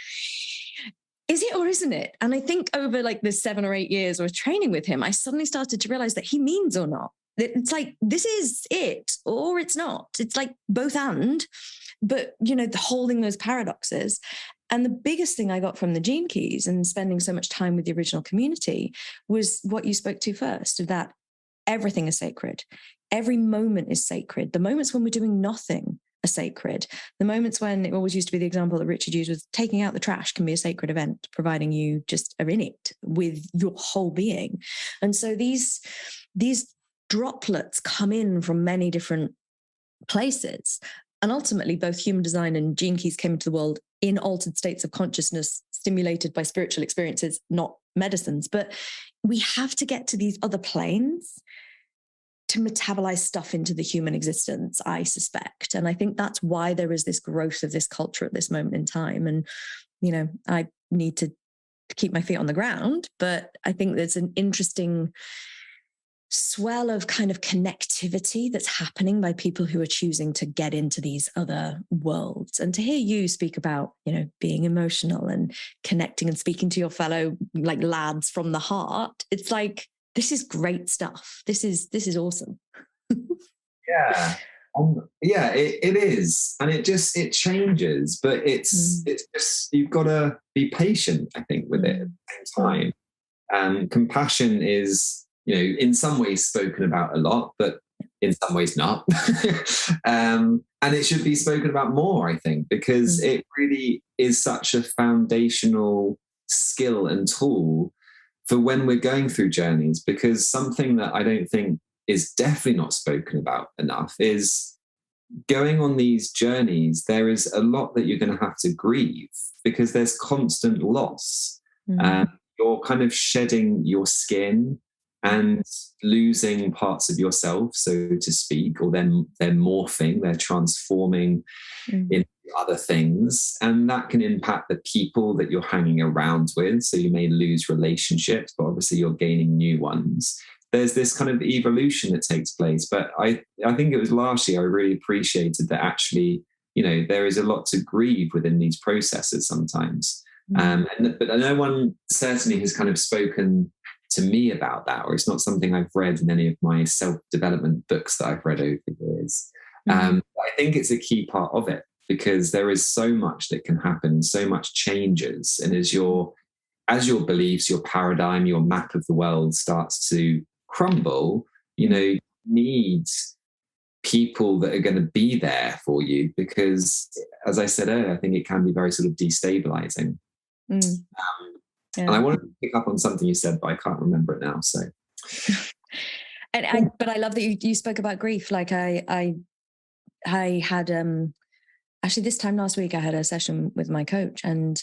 is it or isn't it? And I think over like the 7 or 8 years of training with him, I suddenly started to realize that he means or not. It's like, this is it or it's not. It's like both and, but, the holding those paradoxes. And the biggest thing I got from the Gene Keys and spending so much time with the original community was what you spoke to first, that everything is sacred. Every moment is sacred. The moments when we're doing nothing are sacred. The moments when, it always used to be the example that Richard used, was taking out the trash can be a sacred event, providing you just are in it with your whole being. And so these droplets come in from many different places. And ultimately, both human design and Gene Keys came into the world in altered states of consciousness, stimulated by spiritual experiences, not medicines. But we have to get to these other planes to metabolize stuff into the human existence, I suspect. And I think that's why there is this growth of this culture at this moment in time. And, I need to keep my feet on the ground, but I think there's an interesting swell of kind of connectivity that's happening by people who are choosing to get into these other worlds. And to hear you speak about, being emotional and connecting and speaking to your fellow like lads from the heart, it's like, this is great stuff. This is awesome. Yeah. It is. And it changes, but it's just, you've got to be patient, I think, with it at the same time. Compassion is, in some ways spoken about a lot, but in some ways not. And it should be spoken about more, I think, because it really is such a foundational skill and tool for when we're going through journeys. Because something that I don't think is definitely not spoken about enough is going on these journeys, there is a lot that you're going to have to grieve because there's constant loss. You're kind of shedding your skin and losing parts of yourself, so to speak, or then they're morphing, they're transforming into other things. And that can impact the people that you're hanging around with. So you may lose relationships, but obviously you're gaining new ones. There's this kind of evolution that takes place. But I think it was last year I really appreciated that actually, there is a lot to grieve within these processes sometimes. But no one certainly has kind of spoken to me about that, or it's not something I've read in any of my self-development books that I've read over the years. I think it's a key part of it because there is so much that can happen, so much changes. And as your beliefs, your paradigm, your map of the world starts to crumble, you need people that are going to be there for you, because as I said earlier, I think it can be very sort of destabilizing. And I wanted to pick up on something you said, but I can't remember it now. So, but I love that you spoke about grief. Like I had actually this time last week I had a session with my coach and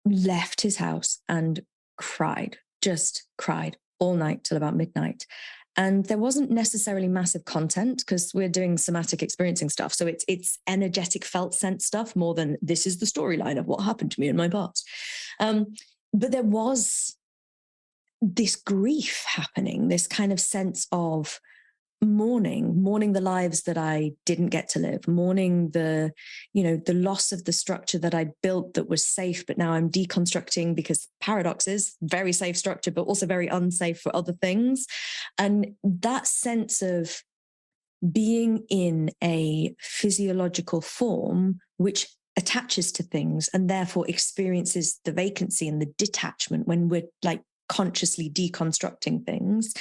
left his house and just cried all night till about midnight. And there wasn't necessarily massive content because we're doing somatic experiencing stuff. So it's energetic felt sense stuff more than this is the storyline of what happened to me in my past. But there was this grief happening, this kind of sense of mourning the lives that I didn't get to live, mourning the loss of the structure that I built that was safe, but now I'm deconstructing because paradox is very safe structure, but also very unsafe for other things. And that sense of being in a physiological form, which attaches to things and therefore experiences the vacancy and the detachment when we're like consciously deconstructing things.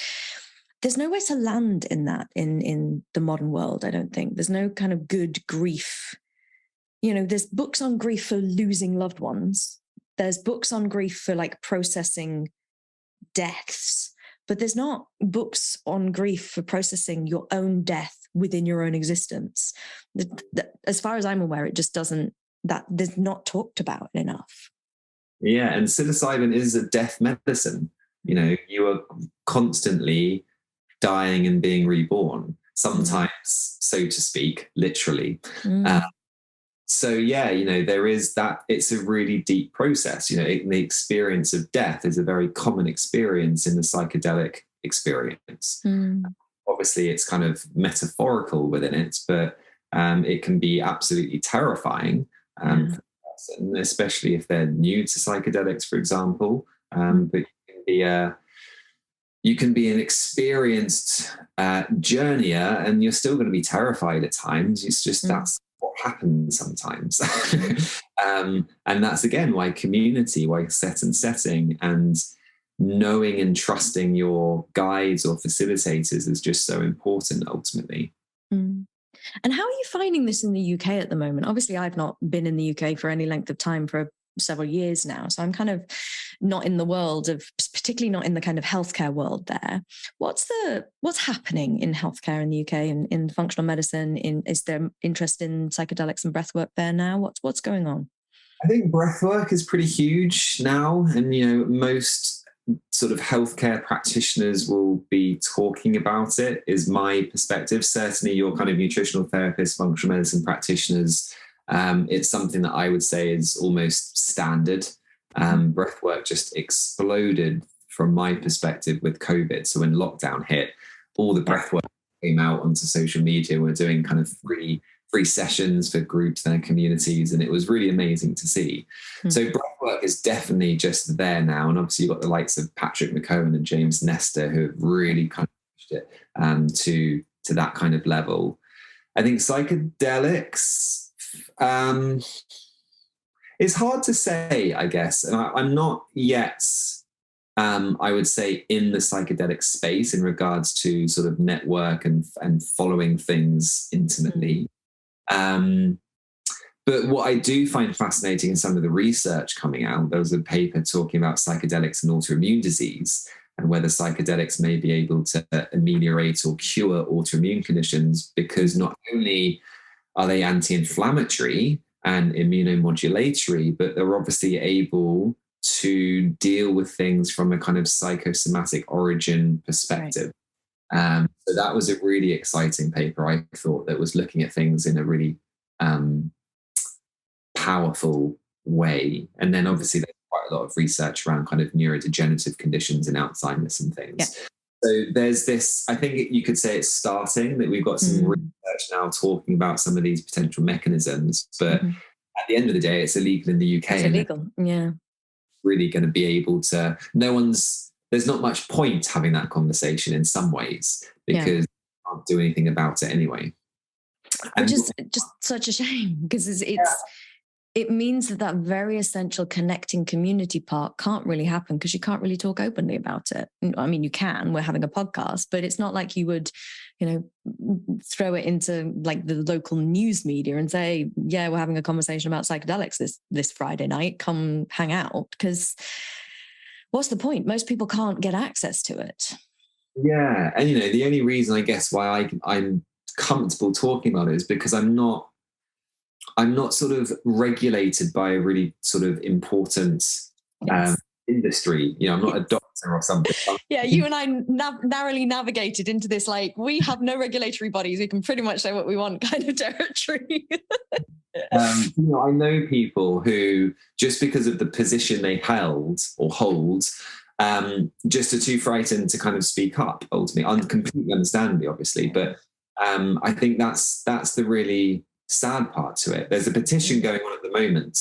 There's nowhere to land in that in the modern world, I don't think. There's no kind of good grief. There's books on grief for losing loved ones. There's books on grief for like processing deaths, but there's not books on grief for processing your own death within your own existence. As far as I'm aware, it just doesn't, there's not talked about enough. Yeah, and psilocybin is a death medicine. You are constantly dying and being reborn, sometimes, so to speak, literally. So yeah, there is that. It's a really deep process. The experience of death is a very common experience in the psychedelic experience. Obviously, it's kind of metaphorical within it, but it can be absolutely terrifying, for the person, especially if they're new to psychedelics, for example. But you can be an experienced journeyer, and you're still going to be terrified at times. It's just that's what happens sometimes. And that's, again, why community, why setting, and knowing and trusting your guides or facilitators is just so important ultimately. And how are you finding this in the UK at the moment? Obviously, I've not been in the UK for any length of time for several years now. So I'm kind of not in the world of, particularly not in the kind of healthcare world there. What's happening in healthcare in the UK and in functional medicine? Is there interest in psychedelics and breathwork there now? What's going on? I think breathwork is pretty huge now. And, most sort of healthcare practitioners will be talking about it, is my perspective. Certainly your kind of nutritional therapists, functional medicine practitioners, it's something that I would say is almost standard. Breathwork just exploded from my perspective with COVID. So when lockdown hit, all the breathwork came out onto social media. We're doing kind of free sessions for groups and communities, and it was really amazing to see. So breathwork is definitely just there now, and obviously you've got the likes of Patrick McKeown and James Nestor who have really kind of pushed it to that kind of level. I think psychedelics, it's hard to say, I guess, and I'm not yet, I would say, in the psychedelic space in regards to sort of network and following things intimately. But what I do find fascinating in some of the research coming out, there was a paper talking about psychedelics and autoimmune disease and whether psychedelics may be able to ameliorate or cure autoimmune conditions, because not only are they anti-inflammatory and immunomodulatory, but they're obviously able to deal with things from a kind of psychosomatic origin perspective. So that was a really exciting paper, I thought, that was looking at things in a really powerful way. And then obviously there's quite a lot of research around kind of neurodegenerative conditions and Alzheimer's and things. Yeah. So there's this, I think you could say it's starting, that we've got some research now talking about some of these potential mechanisms, but at the end of the day, it's illegal in the UK. It's illegal, yeah. Really going to be able to, there's not much point having that conversation in some ways, because you can't do anything about it anyway. Which is just such a shame, because it means that very essential connecting community part can't really happen because you can't really talk openly about it. I mean, you can, we're having a podcast, but it's not like you would throw it into like the local news media and say, yeah, we're having a conversation about psychedelics this Friday night, come hang out. Because what's the point? Most people can't get access to it. Yeah. And, the only reason I guess why I'm comfortable talking about it is because I'm not sort of regulated by a really sort of important industry. I'm not a doctor or something. Yeah, you and I narrowly navigated into this, like, we have no regulatory bodies. We can pretty much say what we want kind of territory. I know people who, just because of the position they held or hold, just are too frightened to kind of speak up, ultimately. Completely understandably, obviously. But I think that's the really sad part to it. There's a petition going on at the moment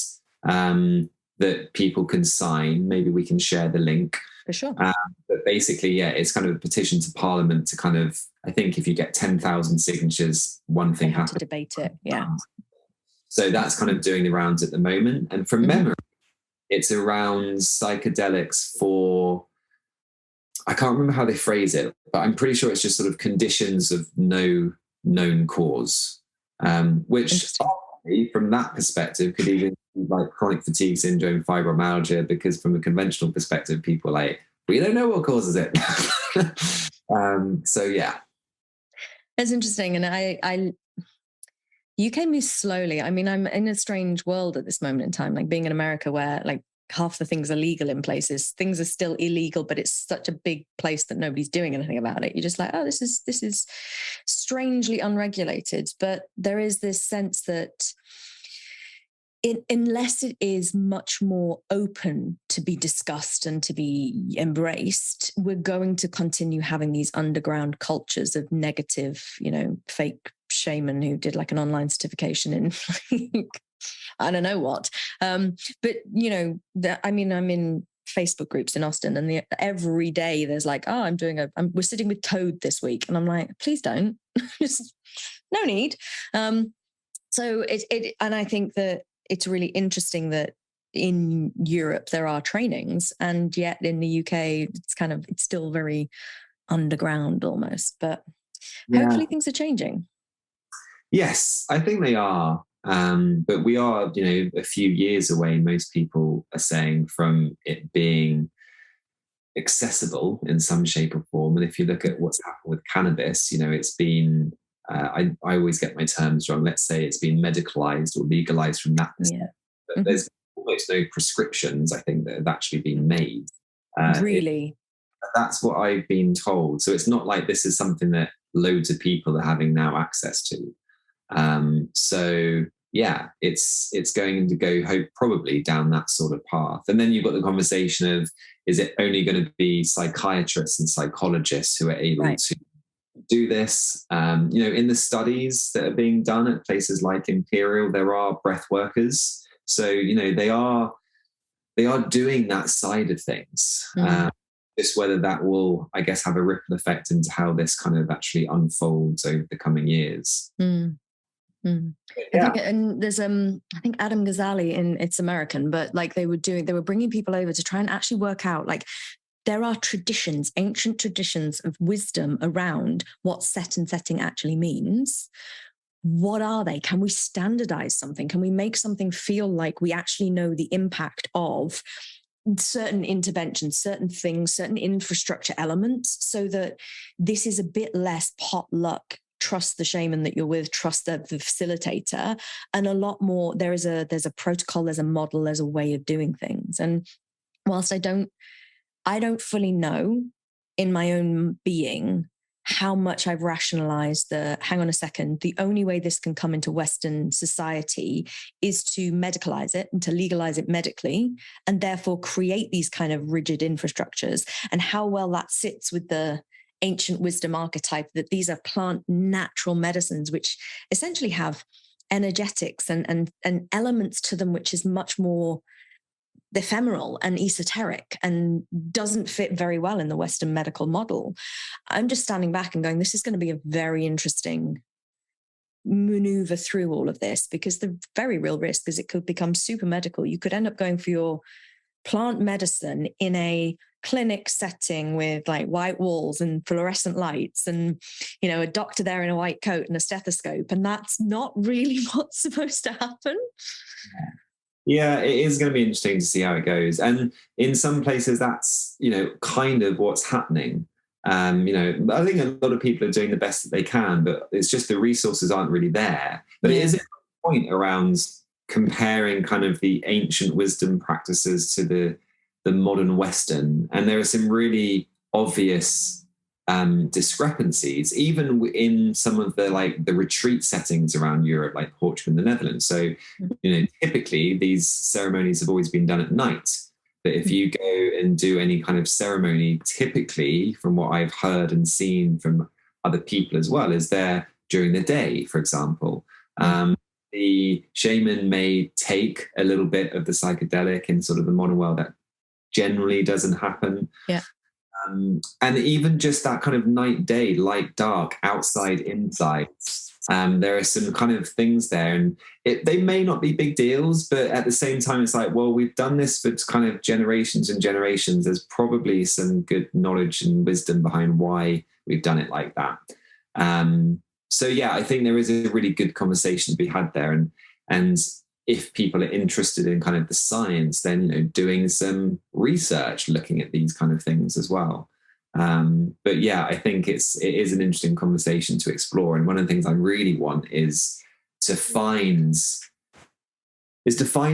that people can sign. Maybe we can share the link. For sure. But basically, it's kind of a petition to Parliament to kind of, I think if you get 10,000 signatures, one thing happens. To debate it, yeah. So that's kind of doing the rounds at the moment. And from memory, it's around psychedelics for, I can't remember how they phrase it, but I'm pretty sure it's just sort of conditions of no known cause, which from that perspective could even be like chronic fatigue syndrome, fibromyalgia, because from a conventional perspective, people are like, we don't know what causes it. So yeah. It's interesting. And UK moves slowly. I mean, I'm in a strange world at this moment in time, like being in America where like half the things are legal in places. Things are still illegal, but it's such a big place that nobody's doing anything about it. You're just like, oh, this is strangely unregulated. But there is this sense that unless it is much more open to be discussed and to be embraced, we're going to continue having these underground cultures of negative, fake shaman who did like an online certification in I don't know what. But I'm in Facebook groups in Austin, and every day there's like, oh, we're sitting with Toad this week, and I'm like, please don't, just no need. So and I think that it's really interesting that in Europe there are trainings, and yet in the UK it's still very underground almost. But hopefully things are changing. Yes, I think they are. But we are, a few years away, most people are saying, from it being accessible in some shape or form. And if you look at what's happened with cannabis, it's been, I always get my terms wrong. Let's say it's been medicalized or legalized from that perspective. But there's almost no prescriptions, I think, that have actually been made. Really? That's what I've been told. So it's not like this is something that loads of people are having now access to. So yeah, it's going to go probably down that sort of path. And then you've got the conversation of, is it only going to be psychiatrists and psychologists who are able to do this? In the studies that are being done at places like Imperial, there are breath workers. So, they are doing that side of things. Just whether that will, I guess, have a ripple effect into how this kind of actually unfolds over the coming years. I think, and there's I think Adam Ghazali it's American, but like they were bringing people over to try and actually work out, like, there are traditions, ancient traditions of wisdom around what set and setting actually means. What are they? Can we standardize something? Can we make something feel like we actually know the impact of certain interventions, certain things, certain infrastructure elements, so that this is a bit less potluck? Trust the shaman that you're with, trust the facilitator, and a lot more. There's a protocol, there's a model, there's a way of doing things. And whilst I don't fully know in my own being how much I've rationalized hang on a second, the only way this can come into Western society is to medicalize it and to legalize it medically, and therefore create these kind of rigid infrastructures, and how well that sits with the ancient wisdom archetype that these are plant natural medicines, which essentially have energetics and elements to them, which is much more ephemeral and esoteric and doesn't fit very well in the Western medical model. I'm just standing back and going, this is going to be a very interesting maneuver through all of this, because the very real risk is it could become super medical. You could end up going for your plant medicine in a clinic setting with like white walls and fluorescent lights and, you know, a doctor there in a white coat and a stethoscope. And that's not really what's supposed to happen. Yeah, it is going to be interesting to see how it goes. And in some places, that's, you know, kind of what's happening. You know, I think a lot of people are doing the best that they can, but it's just the resources aren't really there. But it is a point around comparing kind of the ancient wisdom practices to the modern Western. And there are some really obvious discrepancies, even in some of the retreat settings around Europe, like Portugal and the Netherlands. So, you know, typically these ceremonies have always been done at night. But if you go and do any kind of ceremony, typically, from what I've heard and seen from other people as well, is there during the day, for example. The shaman may take a little bit of the psychedelic in sort of the modern world. That generally doesn't happen. Yeah. And even just that kind of night, day, light, dark, outside, inside. There are some kind of things there, and they may not be big deals, but at the same time, it's like, well, we've done this for kind of generations and generations. There's probably some good knowledge and wisdom behind why we've done it like that. So yeah, I think there is a really good conversation to be had there, and if people are interested in kind of the science, then, you know, doing some research, looking at these kind of things as well. But yeah, I think it is an interesting conversation to explore. And one of the things I really want is to find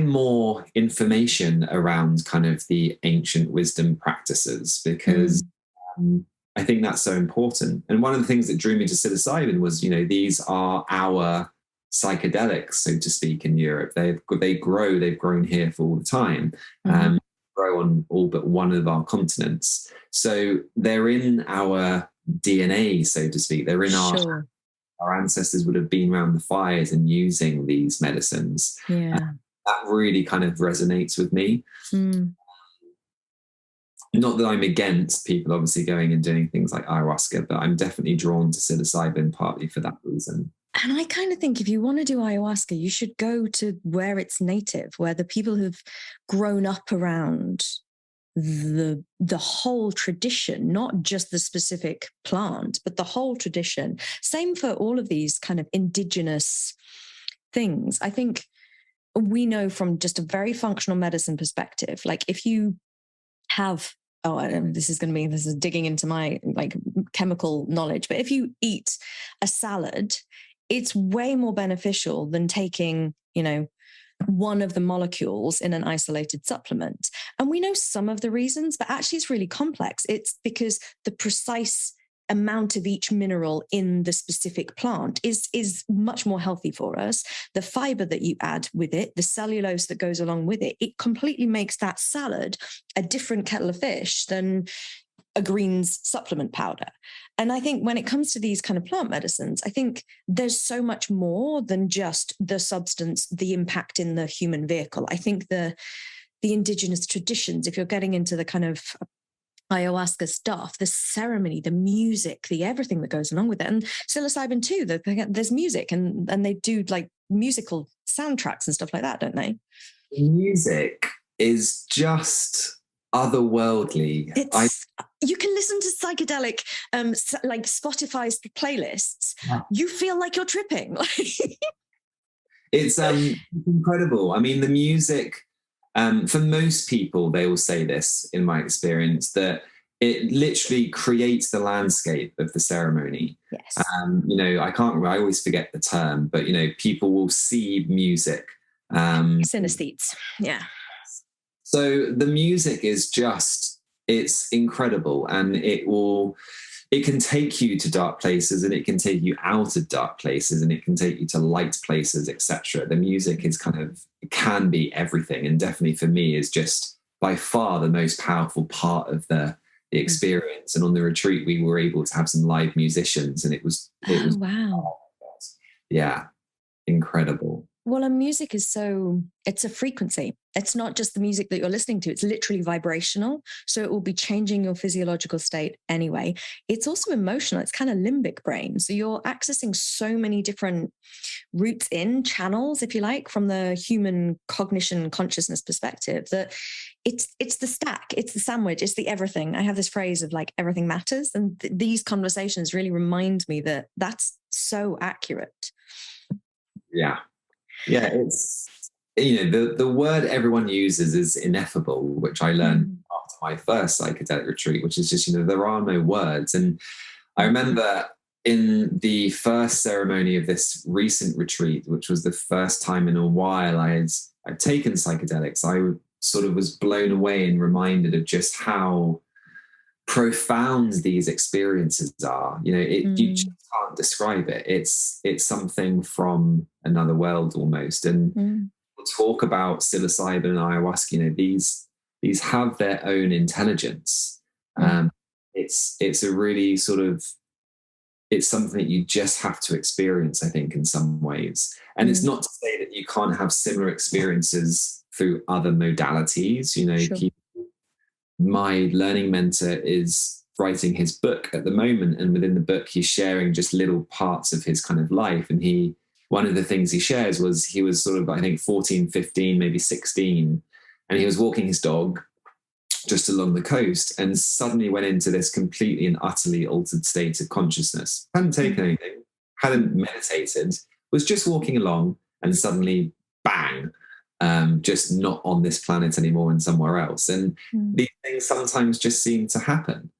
more information around kind of the ancient wisdom practices, because I think that's so important. And one of the things that drew me to psilocybin was, you know, these are our psychedelics, so to speak, in Europe. They've grown here for all the time. Grow on all but one of our continents. So they're in our DNA, so to speak. They're in our ancestors would have been around the fires and using these medicines. Yeah. That really kind of resonates with me. Not that I'm against people obviously going and doing things like ayahuasca, but I'm definitely drawn to psilocybin partly for that reason. And I kind of think if you want to do ayahuasca, you should go to where it's native, where the people who've grown up around the whole tradition, not just the specific plant, but the whole tradition. Same for all of these kind of indigenous things. I think we know from just a very functional medicine perspective, like if you have, this is digging into my like chemical knowledge, but if you eat a salad, it's way more beneficial than taking, you know, one of the molecules in an isolated supplement. And we know some of the reasons, but actually it's really complex. It's because the precise amount of each mineral in the specific plant is much more healthy for us. The fiber that you add with it, the cellulose that goes along with it, it completely makes that salad a different kettle of fish than a greens supplement powder. And I think when it comes to these kind of plant medicines, I think there's so much more than just the substance, the impact in the human vehicle. I think the indigenous traditions, if you're getting into the kind of ayahuasca stuff, the ceremony, the music, the everything that goes along with it. And psilocybin too, there's music and they do like musical soundtracks and stuff like that, don't they? Music is just otherworldly. You can listen to psychedelic, like Spotify's playlists. Yeah. You feel like you're tripping. It's incredible. I mean, the music, for most people, they will say this, in my experience, that it literally creates the landscape of the ceremony. Yes. You know, I always forget the term, but, you know, people will see music. Synesthetes. Yeah. So the music is just, it's incredible, and it can take you to dark places, and it can take you out of dark places, and it can take you to light places, etc. The music is can be everything, and definitely for me is just by far the most powerful part of the experience. And on the retreat, we were able to have some live musicians, and it was wow. Yeah, incredible. Well, and music is it's a frequency. It's not just the music that you're listening to. It's literally vibrational. So it will be changing your physiological state anyway. It's also emotional. It's kind of limbic brain. So you're accessing so many different routes in channels, if you like, from the human cognition consciousness perspective, that it's the stack, it's the sandwich, it's the everything. I have this phrase of like, everything matters. And these conversations really remind me that that's so accurate. Yeah. Yeah, it's, the word everyone uses is ineffable, which I learned after my first psychedelic retreat, which is just, there are no words. And I remember in the first ceremony of this recent retreat, which was the first time in a while I'd taken psychedelics, I sort of was blown away and reminded of just how profound these experiences are. You just can't describe it. It's something from another world almost. And we'll talk about psilocybin and ayahuasca. These have their own intelligence. It's a really sort of, it's something that you just have to experience, I think, in some ways. And it's not to say that you can't have similar experiences through other modalities. Sure. My learning mentor is writing his book at the moment, and within the book he's sharing just little parts of his kind of life. And one of the things he shares was he was sort of, I think, 14, 15, maybe 16, and he was walking his dog just along the coast and suddenly went into this completely and utterly altered state of consciousness. Hadn't taken anything, hadn't meditated, was just walking along, and suddenly bang, just not on this planet anymore and somewhere else. And these things sometimes just seem to happen.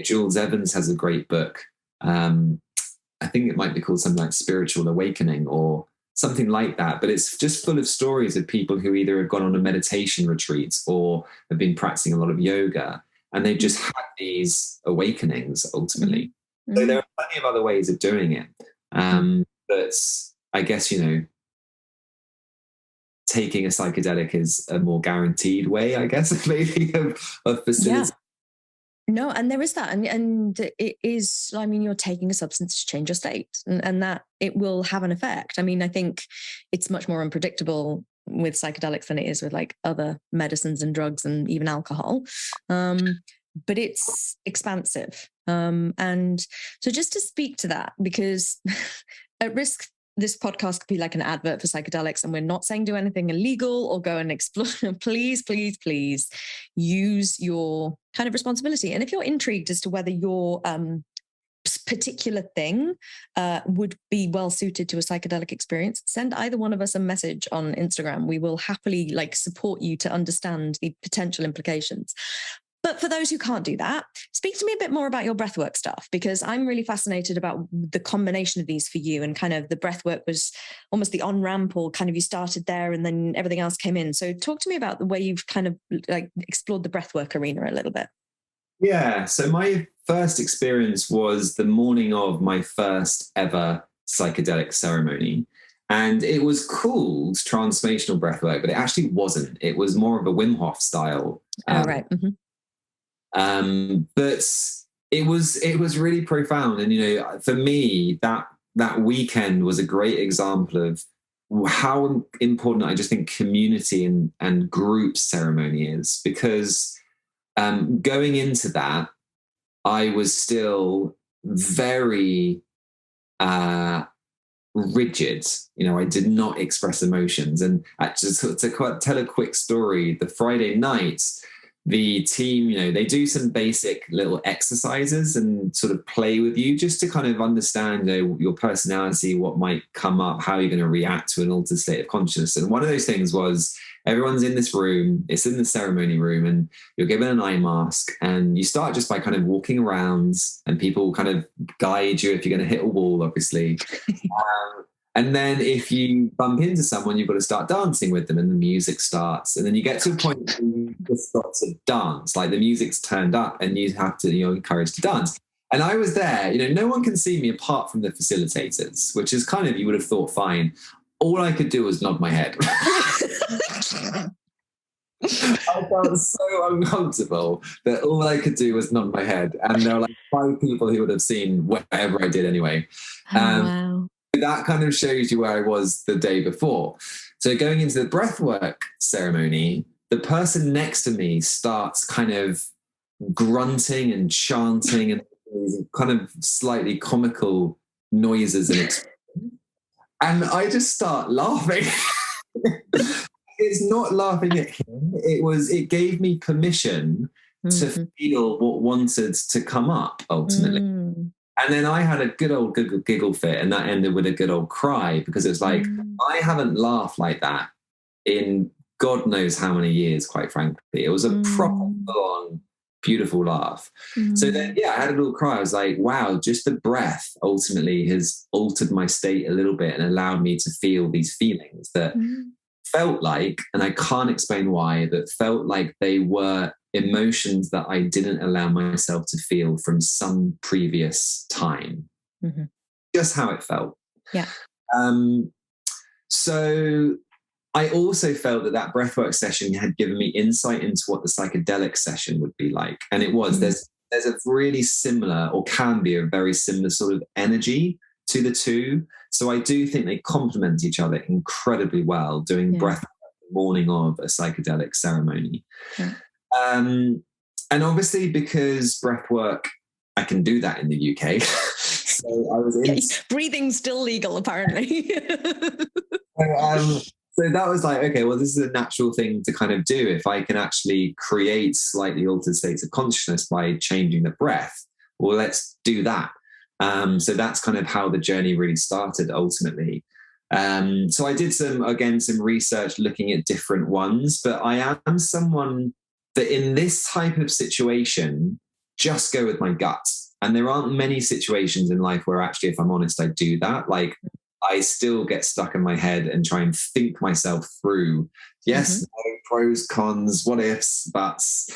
Jules Evans has a great book. I think it might be called something like Spiritual Awakening or something like that. But it's just full of stories of people who either have gone on a meditation retreat or have been practicing a lot of yoga, and they've just had these awakenings ultimately. So there are plenty of other ways of doing it. But I guess, taking a psychedelic is a more guaranteed way, I guess, maybe of facility. Yeah. No, and there is that. And it is, you're taking a substance to change your state, and that it will have an effect. I think it's much more unpredictable with psychedelics than it is with like other medicines and drugs and even alcohol. But it's expansive. And so just to speak to that, because at risk, this podcast could be like an advert for psychedelics, and we're not saying do anything illegal or go and explore. Please, please, please use your kind of responsibility. And if you're intrigued as to whether your particular thing would be well suited to a psychedelic experience, send either one of us a message on Instagram. We will happily support you to understand the potential implications. But for those who can't do that, speak to me a bit more about your breathwork stuff, because I'm really fascinated about the combination of these for you. And kind of the breathwork was almost the on-ramp, or kind of you started there and then everything else came in. So talk to me about the way you've kind of explored the breathwork arena a little bit. Yeah. So my first experience was the morning of my first ever psychedelic ceremony. And it was called transformational breathwork, but it actually wasn't. It was more of a Wim Hof style. Right. But it was really profound. And, for me, that weekend was a great example of how important I just think community and group ceremony is, because going into that, I was still very rigid. I did not express emotions. And actually, to tell a quick story, the Friday night, the team, they do some basic little exercises and sort of play with you just to kind of understand, your personality, what might come up, how you're going to react to an altered state of consciousness. And one of those things was, everyone's in this room, it's in the ceremony room, and you're given an eye mask, and you start just by kind of walking around, and people kind of guide you if you're going to hit a wall, obviously. And then if you bump into someone, you've got to start dancing with them, and the music starts. And then you get to a point where you just start to dance, like the music's turned up and you have to, encouraged to dance. And I was there, no one can see me apart from the facilitators, which is kind of, you would have thought, fine. All I could do was nod my head. I felt so uncomfortable that all I could do was nod my head. And there were like 5 people who would have seen whatever I did anyway. Wow. that kind of shows you where I was the day before. So going into the breathwork ceremony, the person next to me starts kind of grunting and chanting and kind of slightly comical noises and I just start laughing. It's not laughing at him. It gave me permission to feel what wanted to come up ultimately. And then I had a good old giggle fit, and that ended with a good old cry, because it's like, I haven't laughed like that in God knows how many years, quite frankly. It was a proper full-on beautiful laugh. So then, I had a little cry. I was like, wow, just the breath ultimately has altered my state a little bit and allowed me to feel these feelings that felt like, and I can't explain why, but felt like they were emotions that I didn't allow myself to feel from some previous time. Just how it felt. Yeah. So I also felt that breathwork session had given me insight into what the psychedelic session would be like. And it was, there's a really similar, or can be a very similar sort of energy to the two. So I do think they complement each other incredibly well, doing breath the morning of a psychedelic ceremony. And obviously, because breathwork, I can do that in the UK. So I was breathing's still legal, apparently. So that was like, okay, well, this is a natural thing to kind of do. If I can actually create slightly altered states of consciousness by changing the breath, well, let's do that. So that's kind of how the journey really started ultimately. So I did some research looking at different ones, but I am someone that in this type of situation, just go with my gut. And there aren't many situations in life where actually, if I'm honest, I do that. Like, I still get stuck in my head and try and think myself through, yes, no, pros, cons, what ifs, buts.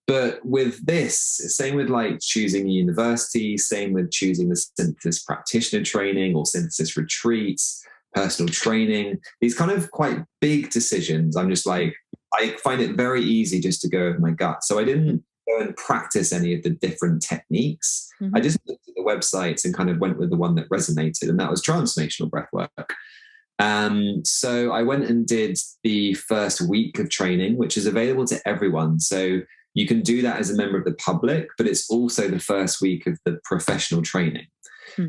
But with this, same with like choosing a university, same with choosing the synthesis practitioner training or synthesis retreats, personal training, these kind of quite big decisions. I'm just like, I find it very easy just to go with my gut. So I didn't go and practice any of the different techniques. I just looked at the websites and kind of went with the one that resonated, and that was transformational breathwork. So I went and did the first week of training, which is available to everyone. So you can do that as a member of the public, but it's also the first week of the professional training.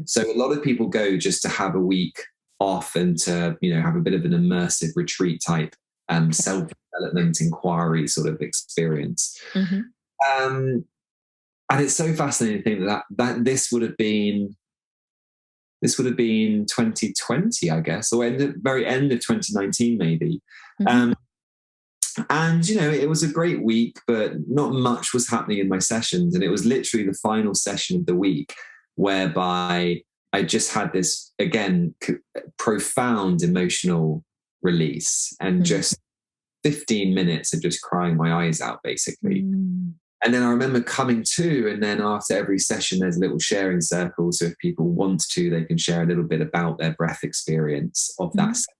So a lot of people go just to have a week off and to, have a bit of an immersive retreat type self-development inquiry sort of experience. And it's so fascinating to think that this would have been 2020, I guess, or very end of 2019 maybe. And it was a great week, but not much was happening in my sessions. And it was literally the final session of the week whereby I just had this, again, profound emotional release and just 15 minutes of just crying my eyes out, basically. And then I remember coming to, and then after every session, there's a little sharing circle. So if people want to, they can share a little bit about their breath experience of that session.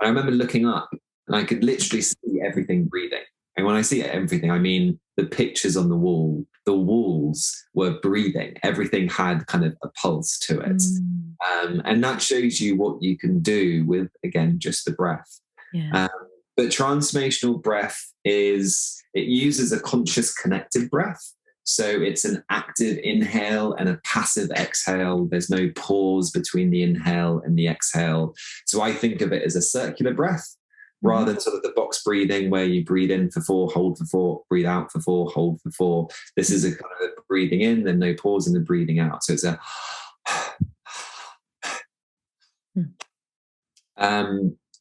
I remember looking up and I could literally see everything breathing. And when I see everything, I mean the pictures on the wall, the walls were breathing. Everything had kind of a pulse to it. And that shows you what you can do with, again, just the breath. But transformational breath it uses a conscious connected breath. So it's an active inhale and a passive exhale. There's no pause between the inhale and the exhale. So I think of it as a circular breath rather than sort of the box breathing where you breathe in for 4, hold for 4, breathe out for 4, hold for 4. This is a kind of a breathing in, then no pause, and then breathing out. So it's a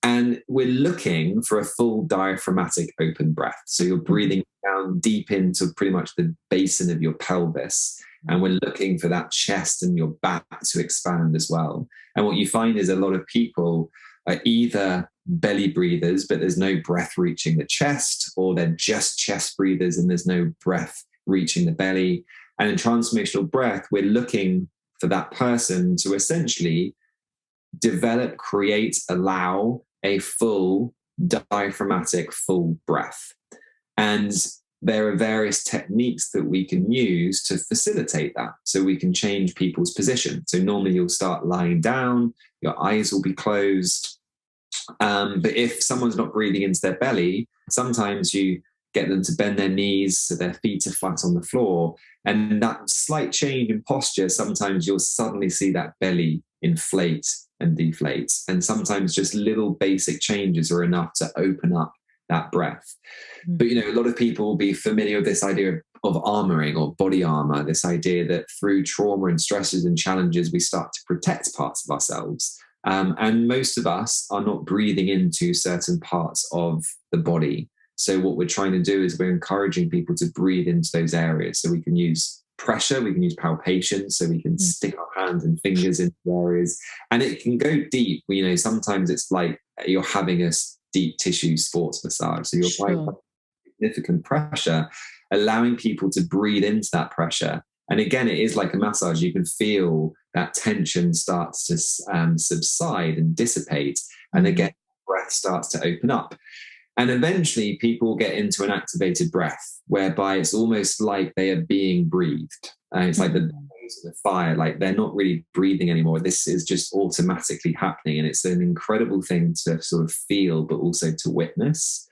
and we're looking for a full diaphragmatic open breath. So you're breathing down deep into pretty much the basin of your pelvis. And we're looking for that chest and your back to expand as well. And what you find is a lot of people are either belly breathers, but there's no breath reaching the chest, or they're just chest breathers and there's no breath reaching the belly. And in transformational breath, we're looking for that person to essentially develop, create, allow a full diaphragmatic full breath. And there are various techniques that we can use to facilitate that. So we can change people's position. So normally you'll start lying down, your eyes will be closed. But if someone's not breathing into their belly, sometimes you get them to bend their knees so their feet are flat on the floor. And that slight change in posture, sometimes you'll suddenly see that belly inflate and deflate. And sometimes just little basic changes are enough to open up that breath. But, a lot of people will be familiar with this idea of armoring or body armor, this idea that through trauma and stresses and challenges, we start to protect parts of ourselves. And most of us are not breathing into certain parts of the body. So what we're trying to do is we're encouraging people to breathe into those areas. So we can use pressure, we can use palpation, so we can stick our hands and fingers into areas. And it can go deep. Sometimes it's like you're having a deep tissue sports massage. So you're applying significant pressure, allowing people to breathe into that pressure. And again, it is like a massage. You can feel that tension starts to subside and dissipate. And again, breath starts to open up. And eventually people get into an activated breath, whereby it's almost like they are being breathed. It's like the fire, like they're not really breathing anymore. This is just automatically happening. And it's an incredible thing to sort of feel, but also to witness.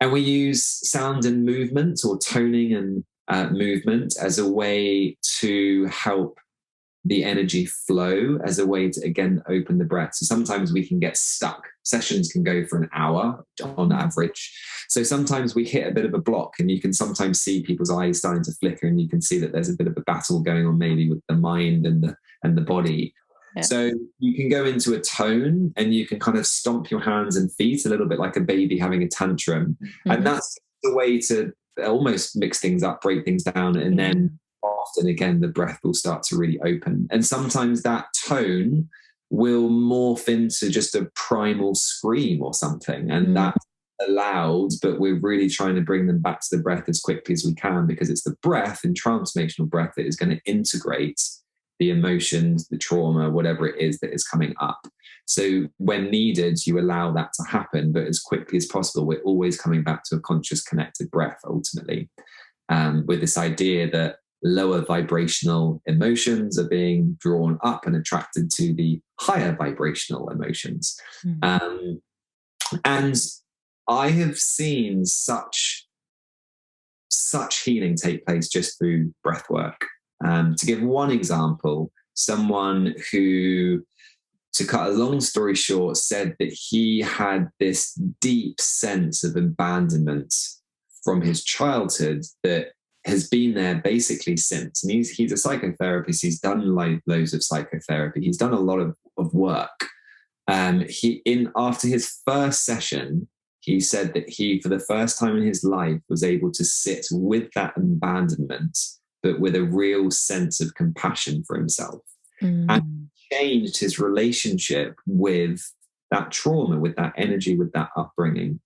And we use sound and movement, or toning and movement, as a way to help the energy flow, as a way to, again, open the breath. So sometimes we can get stuck. Sessions can go for an hour on average. So sometimes we hit a bit of a block, and you can sometimes see people's eyes starting to flicker, and you can see that there's a bit of a battle going on maybe with the mind and the body. Yeah. So you can go into a tone, and you can kind of stomp your hands and feet a little bit like a baby having a tantrum. And that's the way to almost mix things up, break things down, and then often again the breath will start to really open. And sometimes that tone will morph into just a primal scream or something, and that's allowed, but we're really trying to bring them back to the breath as quickly as we can, because it's the breath and transformational breath that is going to integrate the emotions, the trauma, whatever it is that is coming up. So when needed, you allow that to happen, but as quickly as possible, we're always coming back to a conscious, connected breath, ultimately, with this idea that lower vibrational emotions are being drawn up and attracted to the higher vibrational emotions. And I have seen such healing take place just through breath work. To give one example, someone who, to cut a long story short, said that he had this deep sense of abandonment from his childhood that has been there basically since. And he's a psychotherapist. He's done loads of psychotherapy. He's done a lot of work. After his first session, he said that he, for the first time in his life, was able to sit with that abandonment, but with a real sense of compassion for himself, and changed his relationship with that trauma, with that energy, with that upbringing,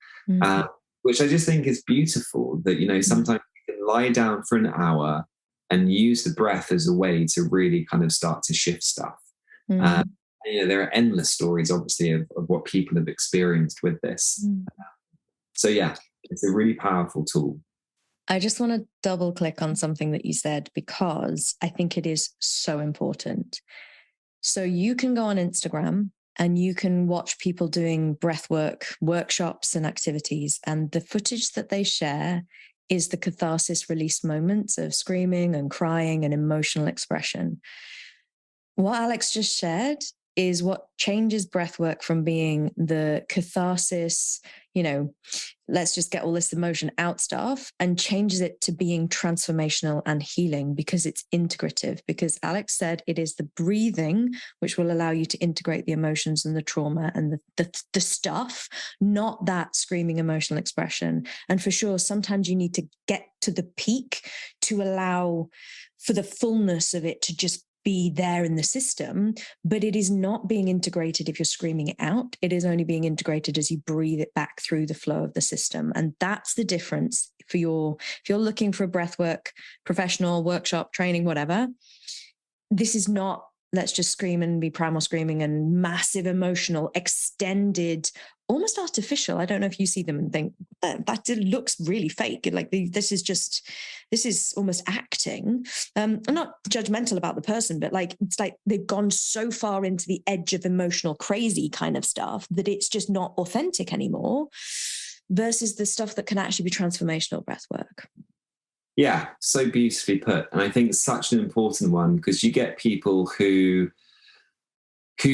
which I just think is beautiful. That, sometimes you can lie down for an hour and use the breath as a way to really kind of start to shift stuff. There are endless stories, obviously, of what people have experienced with this. So yeah, it's a really powerful tool. I just want to double click on something that you said, because I think it is so important. So you can go on Instagram and you can watch people doing breathwork workshops and activities, and the footage that they share is the catharsis release moments of screaming and crying and emotional expression. What Alex just shared is what changes breathwork from being the catharsis, let's just get all this emotion out stuff, and changes it to being transformational and healing, because it's integrative. Because Alex said it is the breathing which will allow you to integrate the emotions and the trauma and the stuff, not that screaming emotional expression. And for sure, sometimes you need to get to the peak to allow for the fullness of it to just be there in the system, but it is not being integrated if you're screaming it out. It is only being integrated as you breathe it back through the flow of the system. And that's the difference if you're looking for a breathwork professional, workshop, training, whatever. This is not let's just scream and be primal screaming and massive emotional, extended, almost artificial. I don't know if you see them and think that looks really fake. Like this is almost acting. I'm not judgmental about the person, but like, it's like they've gone so far into the edge of emotional crazy kind of stuff that it's just not authentic anymore, versus the stuff that can actually be transformational breath work. Yeah, so beautifully put. And I think it's such an important one, because you get people who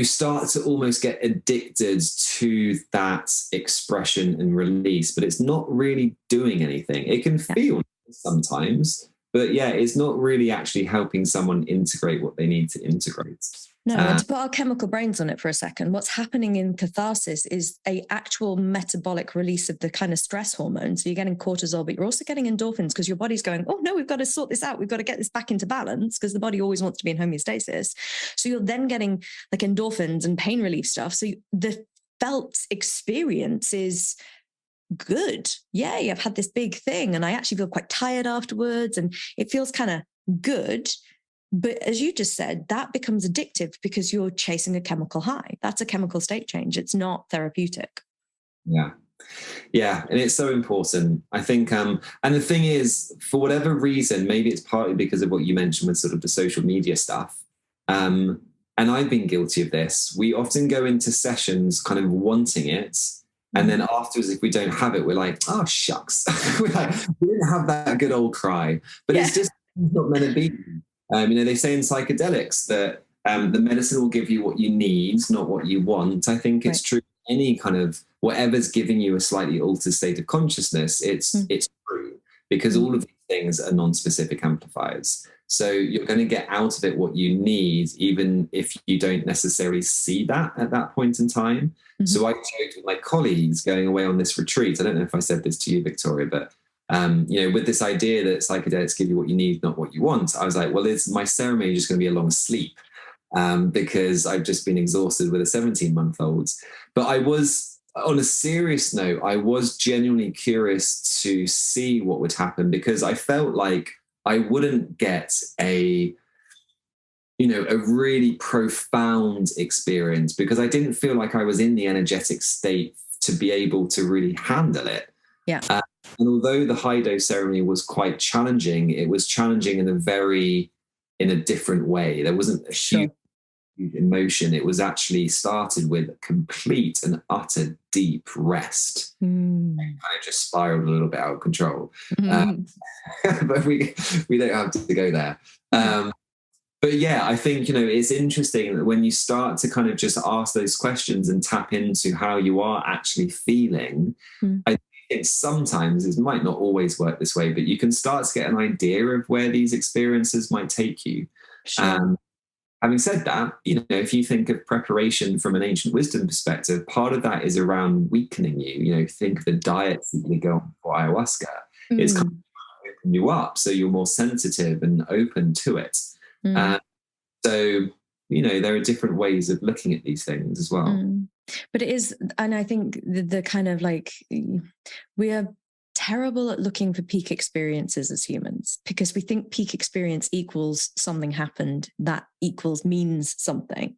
start to almost get addicted to that expression and release, but it's not really doing anything. It can feel sometimes, but yeah, it's not really actually helping someone integrate what they need to integrate. No, and to put our chemical brains on it for a second, what's happening in catharsis is a actual metabolic release of the kind of stress hormones. So you're getting cortisol, but you're also getting endorphins, because your body's going, oh no, we've got to sort this out. We've got to get this back into balance, because the body always wants to be in homeostasis. So you're then getting like endorphins and pain relief stuff. So the felt experience is good. Yay, I've had this big thing and I actually feel quite tired afterwards, and it feels kind of good. But as you just said, that becomes addictive because you're chasing a chemical high. That's a chemical state change. It's not therapeutic. Yeah. Yeah. And it's so important, I think. And the thing is, for whatever reason, maybe it's partly because of what you mentioned with sort of the social media stuff. And I've been guilty of this. We often go into sessions kind of wanting it. And then afterwards, if we don't have it, we're like, oh, shucks. We're like, we didn't have that good old cry. But it's just not meant to be. They say in psychedelics that the medicine will give you what you need, not what you want. I think it's true. Any kind of whatever's giving you a slightly altered state of consciousness, it's true, because all of these things are non-specific amplifiers. So you're going to get out of it what you need, even if you don't necessarily see that at that point in time. Mm-hmm. So I joked with my colleagues going away on this retreat. I don't know if I said this to you, Victoria, but with this idea that psychedelics give you what you need, not what you want, I was like, well, is my ceremony just going to be a long sleep? Because I've just been exhausted with a 17-month-old. But I was, on a serious note, I was genuinely curious to see what would happen, because I felt like I wouldn't get a really profound experience, because I didn't feel like I was in the energetic state to be able to really handle it. Yeah. And although the high dose ceremony was quite challenging, it was challenging in a different way. There wasn't a huge emotion. It was actually started with complete and utter deep rest. And kind of just spiraled a little bit out of control. But we don't have to go there. But yeah, I think, it's interesting that when you start to kind of just ask those questions and tap into how you are actually feeling, I think sometimes it might not always work this way, but you can start to get an idea of where these experiences might take you. Sure. Having said that, if you think of preparation from an ancient wisdom perspective, part of that is around weakening you. Think of the diets that you go on for ayahuasca. It's kind of open you up so you're more sensitive and open to it. So, there are different ways of looking at these things as well. But it is, and I think the kind of like, we are terrible at looking for peak experiences as humans, because we think peak experience equals something happened, that means something.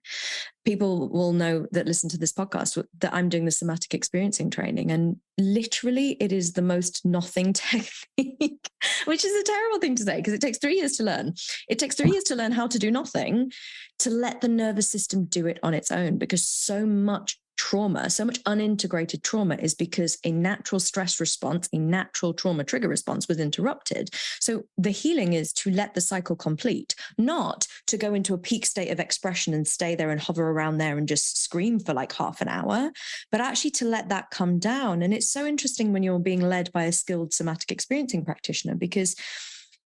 People will know that listen to this podcast that I'm doing the somatic experiencing training, and literally it is the most nothing technique, which is a terrible thing to say, because it takes 3 years to learn. It takes 3 years to learn how to do nothing, to let the nervous system do it on its own, because so much trauma, so much unintegrated trauma is because a natural stress response, a natural trauma trigger response was interrupted. So the healing is to let the cycle complete, not to go into a peak state of expression and stay there and hover around there and just scream for like half an hour, but actually to let that come down. And it's so interesting when you're being led by a skilled somatic experiencing practitioner, because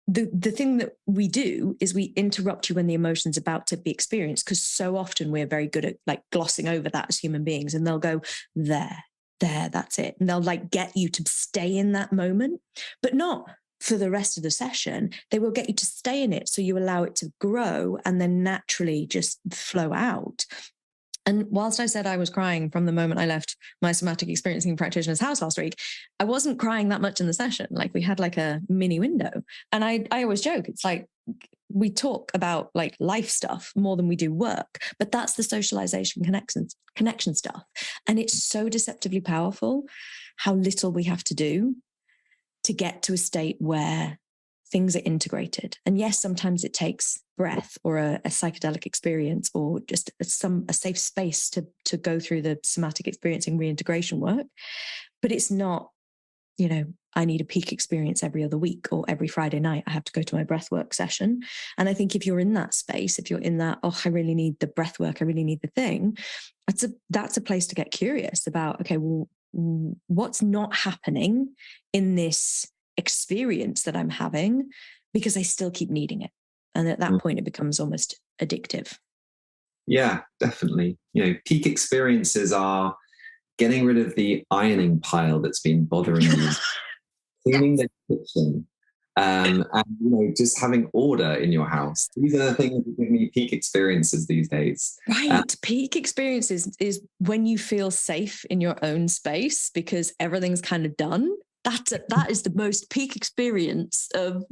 the thing that we do is we interrupt you when the emotion's about to be experienced, because so often we're very good at like glossing over that as human beings, and they'll go, there, that's it. And they'll like get you to stay in that moment, but not for the rest of the session. They will get you to stay in it so you allow it to grow and then naturally just flow out. And whilst I said I was crying from the moment I left my somatic experiencing practitioner's house last week, I wasn't crying that much in the session. Like we had like a mini window. And I always joke, it's like, we talk about like life stuff more than we do work, but that's the socialization connection stuff. And it's so deceptively powerful how little we have to do to get to a state where things are integrated. And yes, sometimes it takes breath or a psychedelic experience or just a safe space to go through the somatic experiencing reintegration work. But it's not, you know, I need a peak experience every other week or every Friday night I have to go to my breathwork session. And I think if you're in that space, if you're in that, oh, I really need the breathwork, I really need the thing, that's a place to get curious about, okay, well, what's not happening in this experience that I'm having because I still keep needing it. And at that point, it becomes almost addictive. Yeah, definitely. You know, peak experiences are getting rid of the ironing pile that's been bothering you, cleaning the kitchen, and you know, just having order in your house. These are the things that give me peak experiences these days. Right. Peak experiences is when you feel safe in your own space because everything's kind of done. That is the most peak experience of.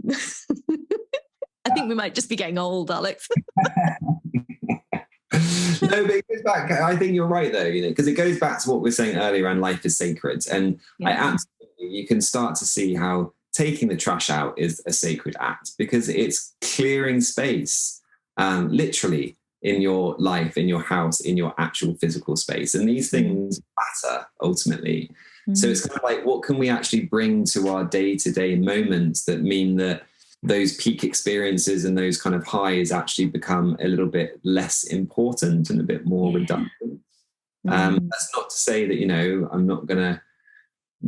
I think we might just be getting old, Alex. No, but it goes back. I think you're right, though, you know, because it goes back to what we were saying earlier around life is sacred. And you can start to see how taking the trash out is a sacred act because it's clearing space, literally in your life, in your house, in your actual physical space. And these things matter ultimately. Mm-hmm. So it's kind of like, what can we actually bring to our day-to-day moments that mean that those peak experiences and those kind of highs actually become a little bit less important and a bit more redundant. That's not to say that, you know, I'm not going to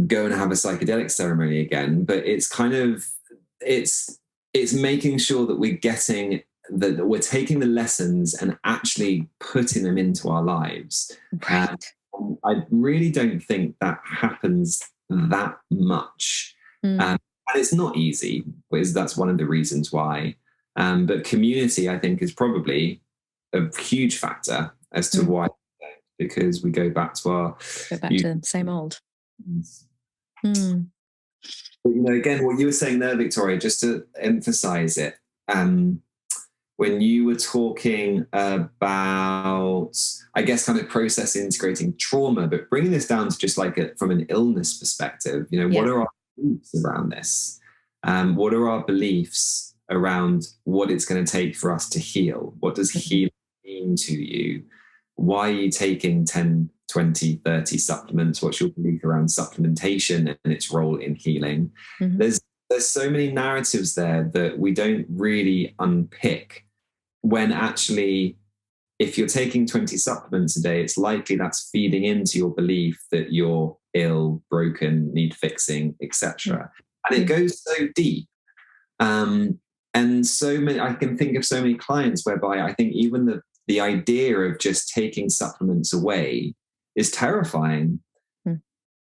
go and have a psychedelic ceremony again, but it's kind of, it's making sure that we're getting, that we're taking the lessons and actually putting them into our lives. Right. I really don't think that happens that much. And it's not easy, because that's one of the reasons why. But community, I think, is probably a huge factor as to why, because we go back to the same old. But, you know, again, what you were saying there, Victoria, just to emphasize it, when you were talking about, I guess, kind of process integrating trauma, but bringing this down to just like from an illness perspective, you know, what are our beliefs around this? What are our beliefs around what it's going to take for us to heal? What does healing mean to you? Why are you taking 10, 20, 30 supplements? What's your belief around supplementation and its role in healing? There's so many narratives there that we don't really unpick, when actually, if you're taking 20 supplements a day, it's likely that's feeding into your belief that you're ill, broken, need fixing, etc. And it goes so deep. And so many, I can think of so many clients whereby I think even the idea of just taking supplements away is terrifying.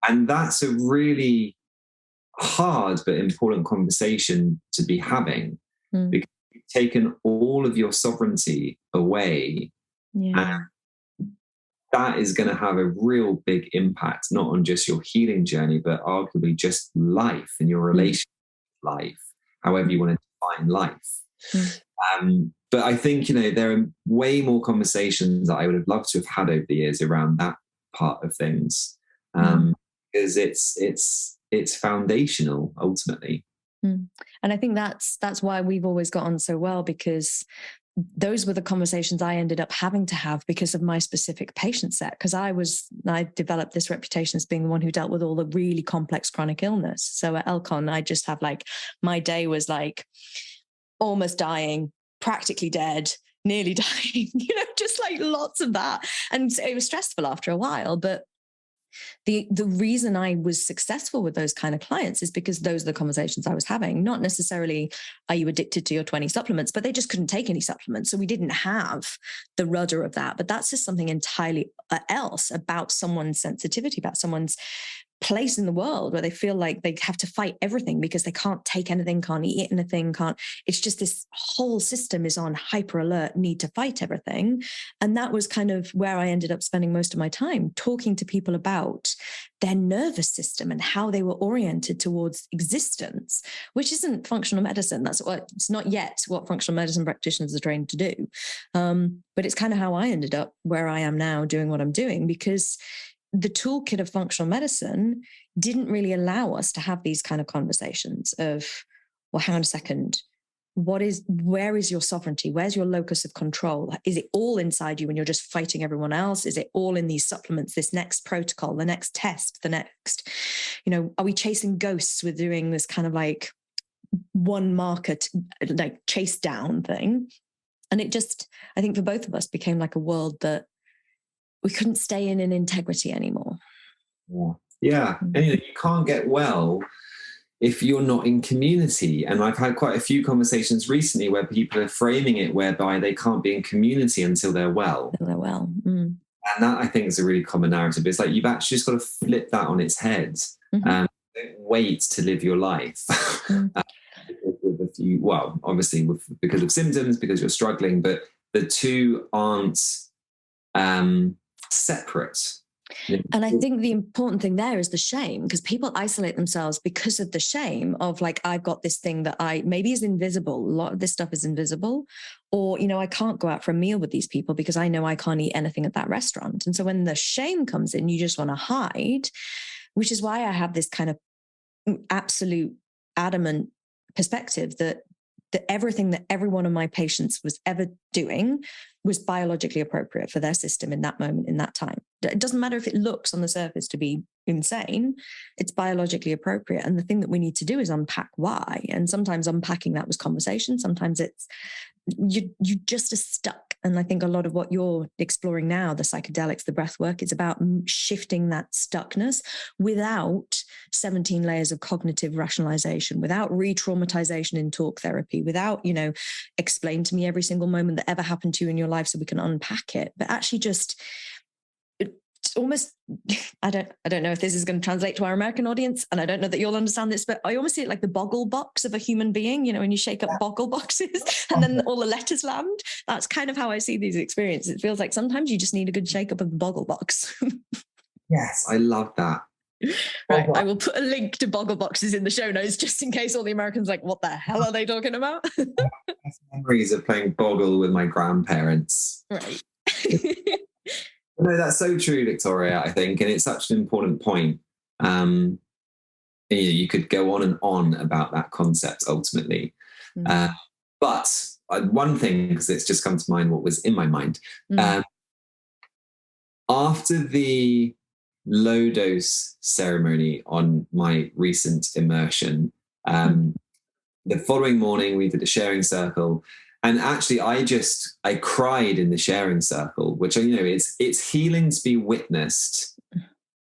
And that's a really hard but important conversation to be having, because you've taken all of your sovereignty away. And that is going to have a real big impact, not on just your healing journey, but arguably just life and your relationship with life, however you want to define life. But I think, you know, there are way more conversations that I would have loved to have had over the years around that part of things, because it's foundational ultimately. And I think that's why we've always got on so well, because those were the conversations I ended up having to have because of my specific patient set. Because I developed this reputation as being the one who dealt with all the really complex chronic illness. So at Elcon, I just have like, my day was like almost dying, practically dead, nearly dying, you know, just like lots of that. And it was stressful after a while, but the reason I was successful with those kind of clients is because those are the conversations I was having. Not necessarily, are you addicted to your 20 supplements, but they just couldn't take any supplements. So we didn't have the rudder of that. But that's just something entirely else about someone's sensitivity, about someone's place in the world where they feel like they have to fight everything because they can't take anything, can't eat anything, it's just this whole system is on hyper alert, need to fight everything. And that was kind of where I ended up spending most of my time, talking to people about their nervous system and how they were oriented towards existence, which isn't functional medicine. It's not yet what functional medicine practitioners are trained to do. But it's kind of how I ended up where I am now doing what I'm doing, because the toolkit of functional medicine didn't really allow us to have these kind of conversations of, well, hang on a second. Where is your sovereignty? Where's your locus of control? Is it all inside you when you're just fighting everyone else? Is it all in these supplements, this next protocol, the next test, the next, are we chasing ghosts with doing this kind of like one market, like chase down thing? And it just, I think for both of us became like a world that we couldn't stay in integrity anymore. Yeah. And you can't get well if you're not in community. And I've had quite a few conversations recently where people are framing it whereby they can't be in community until they're well. And that, I think, is a really common narrative. It's like you've actually just got to flip that on its head. Don't wait to live your life. Obviously because of symptoms, because you're struggling, but the two aren't separate. And I think the important thing there is the shame, because people isolate themselves because of the shame of like, I've got this thing that maybe is invisible. A lot of this stuff is invisible, or, I can't go out for a meal with these people because I know I can't eat anything at that restaurant. And so when the shame comes in, you just want to hide, which is why I have this kind of absolute adamant perspective that everything that every one of my patients was ever doing was biologically appropriate for their system in that moment, in that time. It doesn't matter if it looks on the surface to be insane, it's biologically appropriate. And the thing that we need to do is unpack why. And sometimes unpacking that was conversation. Sometimes it's you just are stuck. And I think a lot of what you're exploring now, the psychedelics, the breathwork, is about shifting that stuckness without 17 layers of cognitive rationalization, without re-traumatization in talk therapy, without, explain to me every single moment that ever happened to you in your life so we can unpack it, but actually just almost, I don't know if this is going to translate to our American audience, and I don't know that you'll understand this, but I almost see it like the boggle box of a human being, when you shake up boggle boxes and then all the letters land. That's kind of how I see these experiences. It feels like sometimes you just need a good shake up of the boggle box. Yes, I love that. Right, I will put a link to boggle boxes in the show notes just in case all the Americans are like, what the hell are they talking about? Memories of playing boggle with my grandparents. Right. No, that's so true, Victoria, I think, and it's such an important point. You could go on and on about that concept ultimately. But one thing, because it's just come to mind what was in my mind, after the low dose ceremony on my recent immersion, the following morning we did a sharing circle. And actually, I cried in the sharing circle, which, it's healing to be witnessed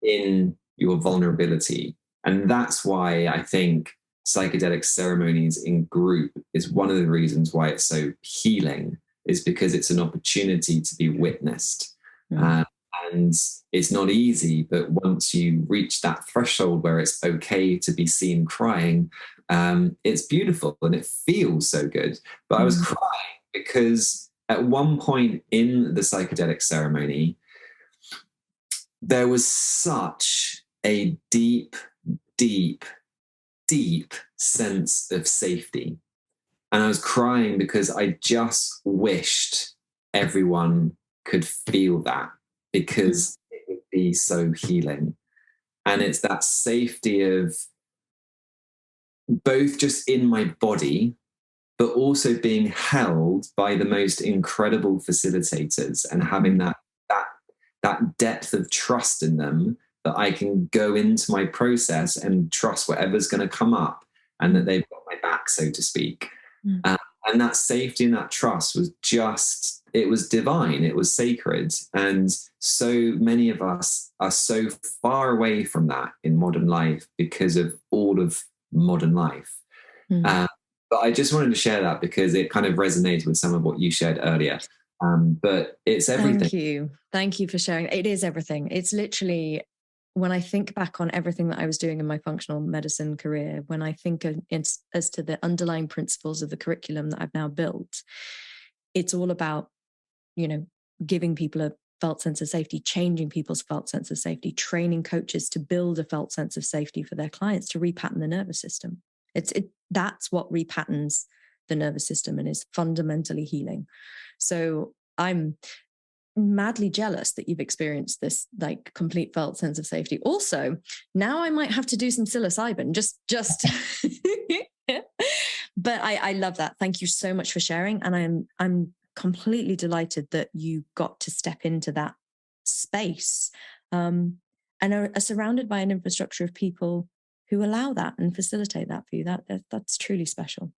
in your vulnerability. And that's why I think psychedelic ceremonies in group is one of the reasons why it's so healing, is because it's an opportunity to be witnessed. And it's not easy, but once you reach that threshold where it's okay to be seen crying, it's beautiful and it feels so good. But I was crying because at one point in the psychedelic ceremony, there was such a deep, deep, deep sense of safety. And I was crying because I just wished everyone could feel that, because it would be so healing. And it's that safety of both just in my body, but also being held by the most incredible facilitators and having that depth of trust in them, that I can go into my process and trust whatever's going to come up and that they've got my back, so to speak. And that safety and that trust was just, it was divine, it was sacred. And so many of us are so far away from that in modern life because of all of modern life. But I just wanted to share that because it kind of resonated with some of what you shared earlier. But it's everything. Thank you for sharing. It is everything. It's literally, when I think back on everything that I was doing in my functional medicine career, when I think as to the underlying principles of the curriculum that I've now built, it's all about, giving people a felt sense of safety, changing people's felt sense of safety, training coaches to build a felt sense of safety for their clients, to repattern the nervous system. That's what repatterns the nervous system and is fundamentally healing. So I'm madly jealous that you've experienced this like complete felt sense of safety. Also, now I might have to do some psilocybin, just but I love that. Thank you so much for sharing. And I'm completely delighted that you got to step into that space, and are surrounded by an infrastructure of people who allow that and facilitate that for you. That's truly special.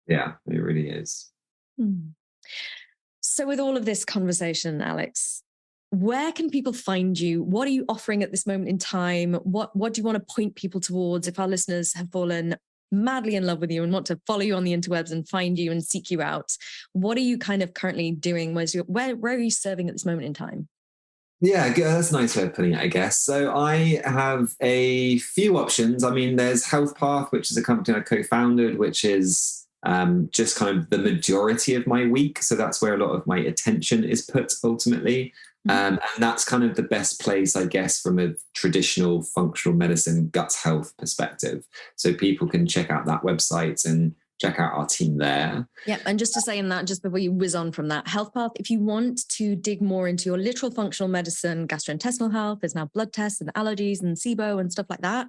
Yeah, it really is. So with all of this conversation, Alex, where can people find you? What are you offering at this moment in time? What do you want to point people towards if our listeners have fallen madly in love with you and want to follow you on the interwebs and find you and seek you out? What are you kind of currently doing? Where are you serving at this moment in time? Yeah, that's a nice way of putting it, I guess. So I have a few options. I mean, there's Health Path, which is a company I co-founded, which is just kind of the majority of my week. So that's where a lot of my attention is put ultimately. And that's kind of the best place, I guess, from a traditional functional medicine gut health perspective. So people can check out that website and check out our team there. Yeah, and just to say in that, just before you whiz on from that, Health Path, if you want to dig more into your literal functional medicine, gastrointestinal health, there's now blood tests and allergies and SIBO and stuff like that.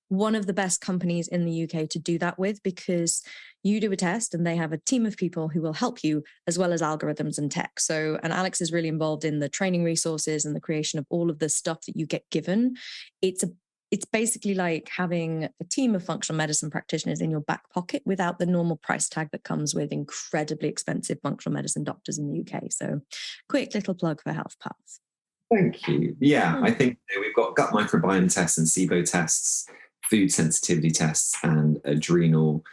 One of the best companies in the UK to do that with, because you do a test and they have a team of people who will help you, as well as algorithms and tech. So, and Alex is really involved in the training resources and the creation of all of the stuff that you get given. It's basically like having a team of functional medicine practitioners in your back pocket without the normal price tag that comes with incredibly expensive functional medicine doctors in the UK. So quick little plug for Health Paths. Thank you. Yeah, I think we've got gut microbiome tests and SIBO tests, food sensitivity tests, and adrenal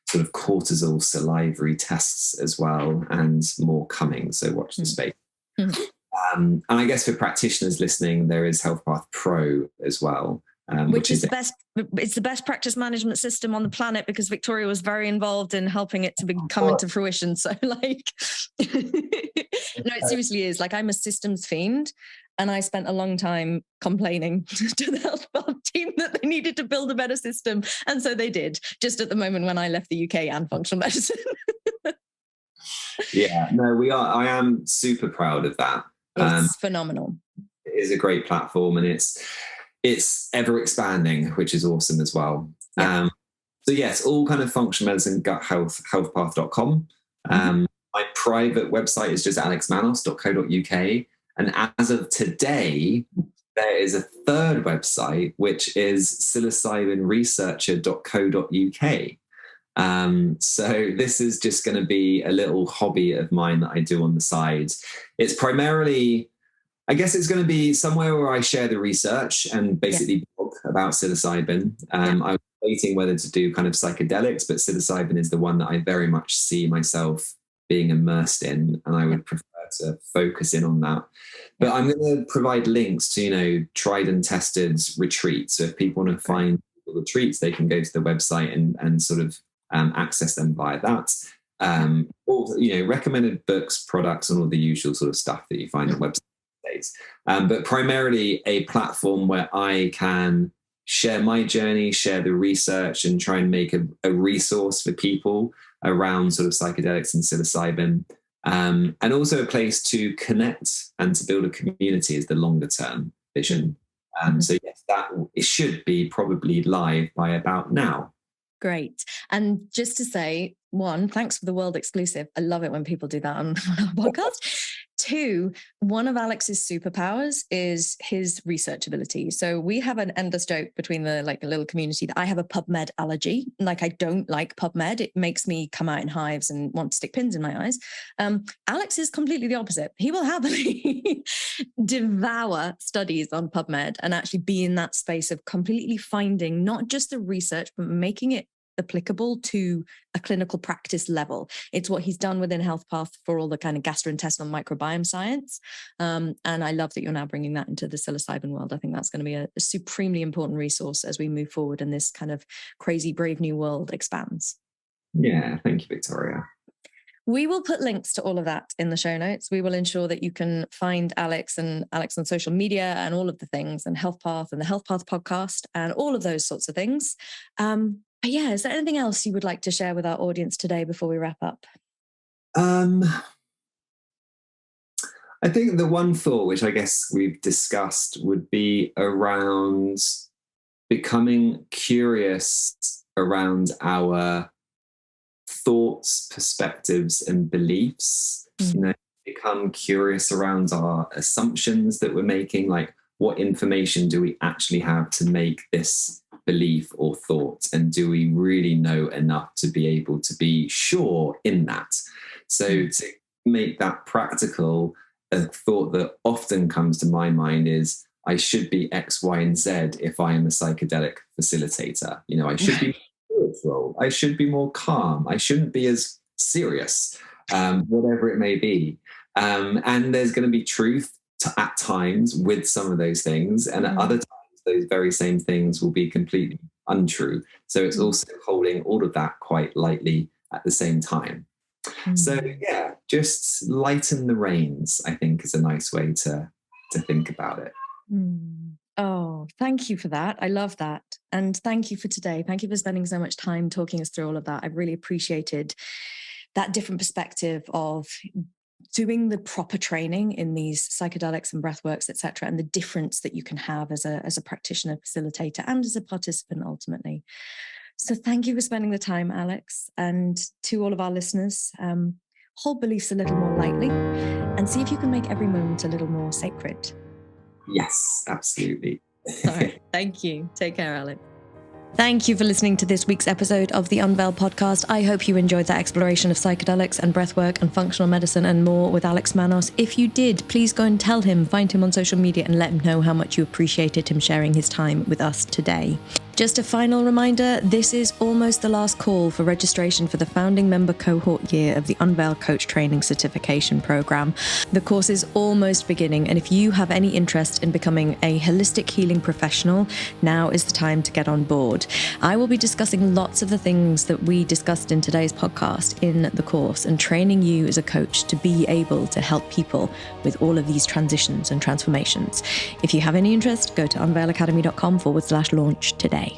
sort of cortisol salivary tests as well, and more coming. So watch the space. And I guess for practitioners listening, there is Health Path Pro as well. Which is the best. It's the best practice management system on the planet, because Victoria was very involved in helping it to come into fruition. So like, no, it seriously is. Like, I'm a systems fiend, and I spent a long time complaining to the Health Path team that they needed to build a better system. And so they did, just at the moment when I left the UK and functional medicine. Yeah, no, I am super proud of that. It's phenomenal. It is a great platform, and it's ever expanding, which is awesome as well. Yeah. So yes, all kind of functional medicine, gut health, healthpath.com. My private website is just alexmanos.co.uk. And as of today, there is a third website, which is psilocybinresearcher.co.uk. So this is just going to be a little hobby of mine that I do on the side. It's primarily, I guess it's going to be somewhere where I share the research and basically blog about psilocybin. I was debating whether to do kind of psychedelics, but psilocybin is the one that I very much see myself being immersed in, and I would prefer to focus in on that. But I'm going to provide links to, tried and tested retreats. So if people want to find retreats, they can go to the website and sort of access them via that. Or, recommended books, products, and all the usual sort of stuff that you find on websites. But primarily a platform where I can share my journey, share the research, and try and make a resource for people around sort of psychedelics and psilocybin. And also a place to connect and to build a community is the longer term vision. So yes, it should be probably live by about now. Great. And just to say, one, thanks for the world exclusive. I love it when people do that on our podcast. Two, one of Alex's superpowers is his research ability. So we have an endless joke between a little community that I have a PubMed allergy. Like, I don't like PubMed. It makes me come out in hives and want to stick pins in my eyes. Alex is completely the opposite. He will happily devour studies on PubMed and actually be in that space of completely finding not just the research, but making it applicable to a clinical practice level. It's what he's done within Health Path for all the kind of gastrointestinal microbiome science. And I love that you're now bringing that into the psilocybin world. I think that's going to be a supremely important resource as we move forward and this kind of crazy, brave new world expands. Yeah, thank you, Victoria. We will put links to all of that in the show notes. We will ensure that you can find Alex on social media and all of the things, and Health Path and the Health Path podcast and all of those sorts of things. But yeah, is there anything else you would like to share with our audience today before we wrap up? I think the one thought, which I guess we've discussed, would be around becoming curious around our thoughts, perspectives, and beliefs. Become curious around our assumptions that we're making, like what information do we actually have to make this belief or thought, and do we really know enough to be able to be sure in that? So to make that practical, a thought that often comes to my mind is, I should be X, Y, and Z if I am a psychedelic facilitator. I should be spiritual. I should be more calm. I shouldn't be as serious, whatever it may be. And there's going to be truth at times with some of those things. And at other times, those very same things will be completely untrue. So it's also holding all of that quite lightly at the same time. So yeah, just lighten the reins, I think, is a nice way to think about it. Oh, thank you for that. I love that. And thank you for today. Thank you for spending so much time talking us through all of that. I've really appreciated that different perspective of doing the proper training in these psychedelics and breathworks, etc., and the difference that you can have as a practitioner, facilitator, and as a participant ultimately. So thank you for spending the time, Alex. And to all of our listeners, hold beliefs a little more lightly and see if you can make every moment a little more sacred. Yes, absolutely. All right. Thank you. Take care, Alex. Thank you for listening to this week's episode of the Unveiled podcast. I hope you enjoyed that exploration of psychedelics and breathwork and functional medicine and more with Alex Manos. If you did, please go and tell him, find him on social media and let him know how much you appreciated him sharing his time with us today. Just a final reminder, this is almost the last call for registration for the founding member cohort year of the Unveiled Coach Training Certification Program. The course is almost beginning, and if you have any interest in becoming a holistic healing professional, now is the time to get on board. I will be discussing lots of the things that we discussed in today's podcast in the course and training you as a coach to be able to help people with all of these transitions and transformations. If you have any interest, go to unveilacademy.com/launch today.